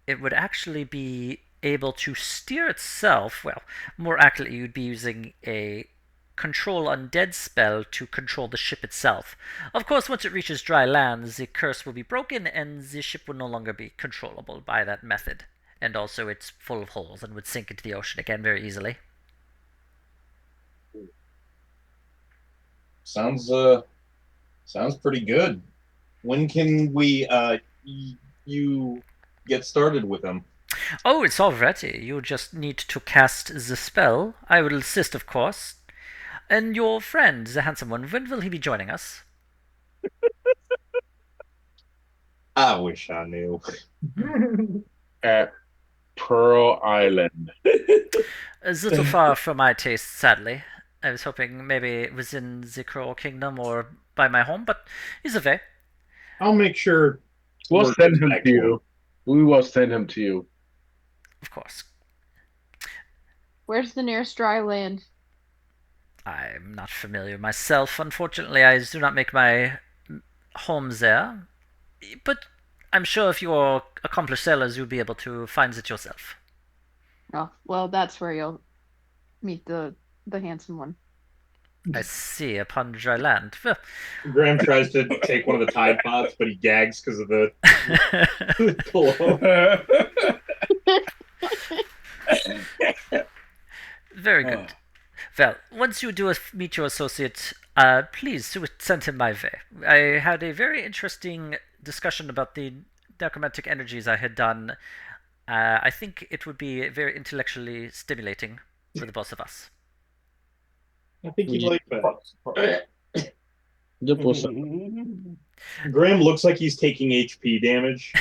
it would actually be able to steer itself. Well, more accurately, you'd be using a control undead spell to control the ship itself. Of course, once it reaches dry land, the curse will be broken and the ship will no longer be controllable by that method. And also, it's full of holes and would sink into the ocean again very easily. Sounds sounds pretty good. When can we you get started with them? Oh, it's all ready. You just need to cast the spell. I will assist, of course. And your friend, the handsome one, when will he be joining us? I wish I knew. At Pearl Island. A little far from my taste, sadly. I was hoping maybe it was in the Coral Kingdom or by my home, but he's away. I'll make sure We'll send him to you. We will send him to you. Of course. Where's the nearest dry land? I'm not familiar myself. Unfortunately, I do not make my home there. But I'm sure if you're accomplished sailors, you'll be able to find it yourself. Oh, well, that's where you'll meet the handsome one. I see, upon dry land. Well, Graham tries to take one of the Tide Pods, but he gags because of the pillow. Very good. Well, once you do meet your associate, please send him my way. I had a very interesting discussion about the necromantic energies I had done. I think it would be very intellectually stimulating for the both of us. I think he'd like that. Hopefully Graham looks like he's taking HP damage.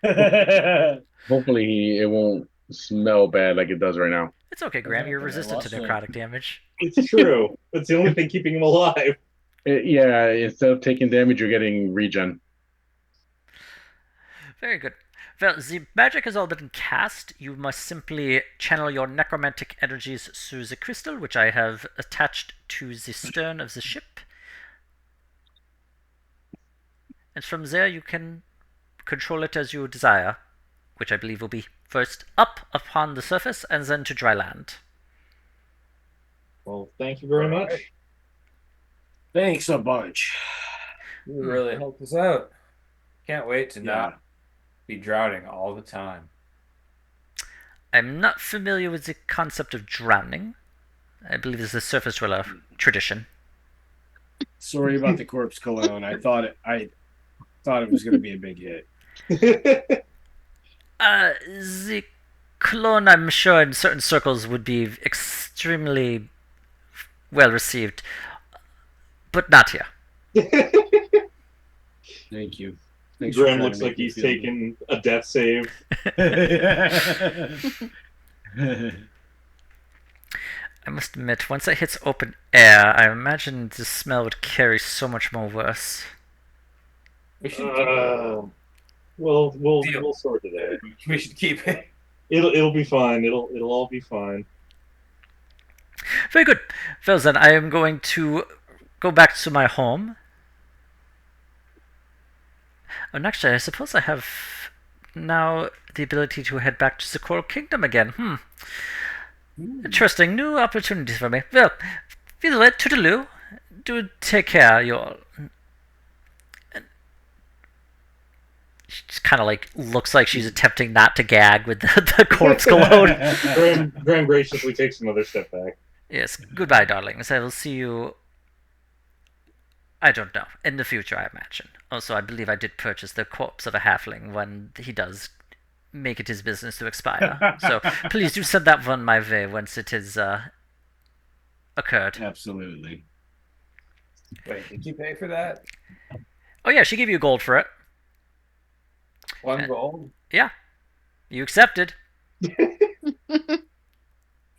it won't smell bad like it does right now. It's okay, Graham. You're resistant to necrotic damage. It's true. That's the only thing keeping him alive. Yeah, instead of taking damage, you're getting regen. Very good. Well, the magic has all been cast. You must simply channel your necromantic energies through the crystal, which I have attached to the stern of the ship. And from there, you can control it as you desire, which I believe will be first up upon the surface and then to dry land. Well, thank you very much. Thanks a bunch. You really helped us out. Can't wait to not be drowning all the time. I'm not familiar with the concept of drowning. I believe this is a surface dweller tradition. Sorry about the corpse cologne. I thought it was going to be a big hit. The cologne, I'm sure, in certain circles would be extremely well received, but not here. Thank you. Thanks Graham looks like he's feel taking a death save. I must admit, once it hits open air, I imagine the smell would carry so much more worse. We should We'll sort it out. we should keep it. It'll be fine. It'll all be fine. Very good. Well then, I am going to go back to my home. And actually, I suppose I have now the ability to head back to the Coral Kingdom again. Interesting. New opportunities for me. Well, either way, toodaloo. Do take care, you all. She just kind of like looks like she's attempting not to gag with the corpse cologne. Graham graciously takes another step back. Yes, goodbye, darlings. I will see you. I don't know. In the future, I imagine. Also, I believe I did purchase the corpse of a halfling when he does make it his business to expire. So please do send that one my way once it has occurred. Absolutely. Wait, did you pay for that? Oh yeah, she gave you gold for it. One gold? Yeah, you accepted.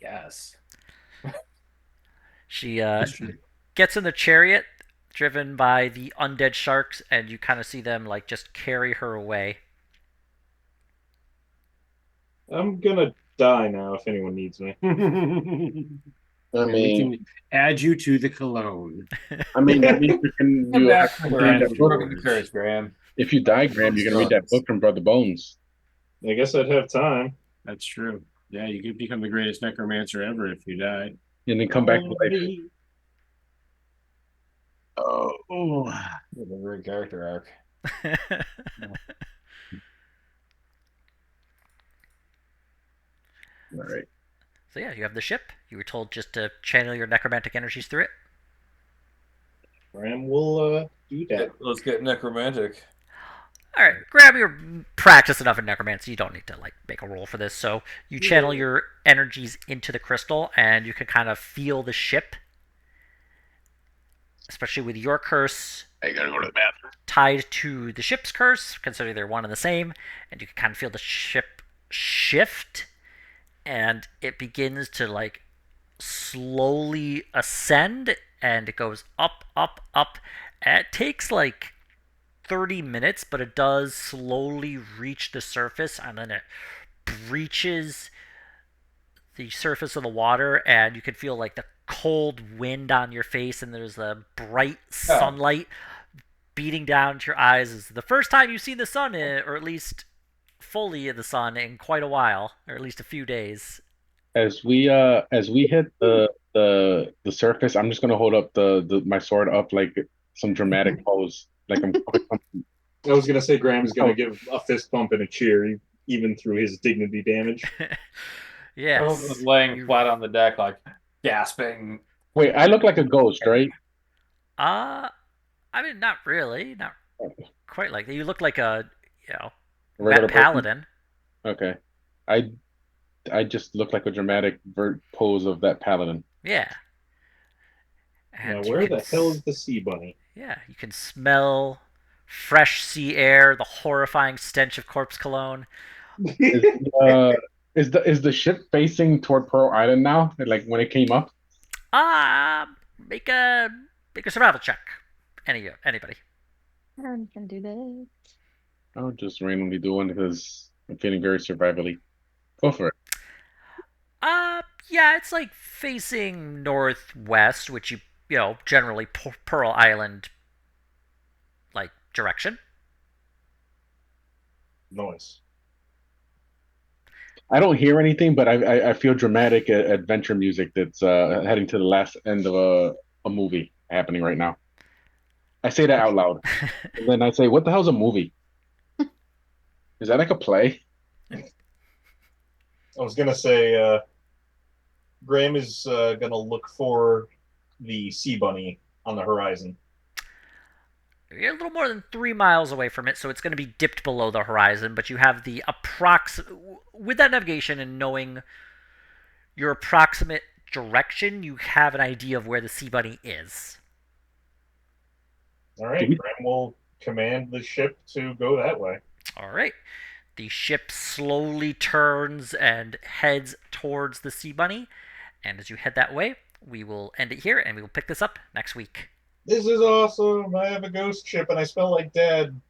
Yes. She gets in the chariot driven by the undead sharks, and you kind of see them like just carry her away. I'm gonna die now if anyone needs me. We can add you to the cologne. I mean, that means Come back for read that book. the curse, Graham. If you die, Graham, you're gonna read that book from Brother Bones. I guess I'd have time. That's true. Yeah, you could become the greatest necromancer ever if you die. And then come back to life. Oh, A great character arc. All right. So yeah, you have the ship. You were told just to channel your necromantic energies through it. Graham will do that. Let's get necromantic. All right, grab your practice enough in necromancy. You don't need to like make a roll for this. So you channel your energies into the crystal, and you can kind of feel the ship, especially with your curse. I gotta go to the bathroom. Tied to the ship's curse, considering they're one and the same, and you can kind of feel the ship shift, and it begins to like slowly ascend, and it goes up, up, up. And it takes like 30 minutes, but it does slowly reach the surface, and then it breaches the surface of the water, and you can feel like the cold wind on your face, and there's the bright sunlight beating down to your eyes. It's the first time you've seen the sun, or at least fully in the sun, in quite a while, or at least a few days. As we hit the surface, I'm just gonna hold up my sword up like some dramatic pose, like I'm. I was gonna say Graham's gonna give a fist bump and a cheer, even through his dignity damage. Yes. I was laying flat on the deck, like gasping. Wait, I look like a ghost, right? I mean, not really, not quite like that. You look like a Regular paladin. Okay, I just look like a dramatic pose of that paladin. Yeah. And now, where the hell is the sea bunny? Yeah, you can smell fresh sea air, the horrifying stench of corpse cologne. Is the ship facing toward Pearl Island now? Like when it came up? Make a survival check. Anybody. I can do that. I'll just randomly do one because I'm feeling very survivally. Go for it. Yeah, it's like facing northwest, which you generally Pearl Island like direction. Nice. I don't hear anything, but I feel dramatic adventure music that's heading to the last end of a movie happening right now. I say that out loud, and then I say, "What the hell's a movie? Is that like a play?" I was gonna say Graham is gonna look for the sea bunny on the horizon. You're a little more than 3 miles away from it, so it's going to be dipped below the horizon, but you have the with that navigation and knowing your approximate direction, you have an idea of where the sea bunny is. All right, Graham will command the ship to go that way. All right. The ship slowly turns and heads towards the sea bunny, and as you head that way, we will end it here and we will pick this up next week. This is awesome. I have a ghost ship and I smell like dad.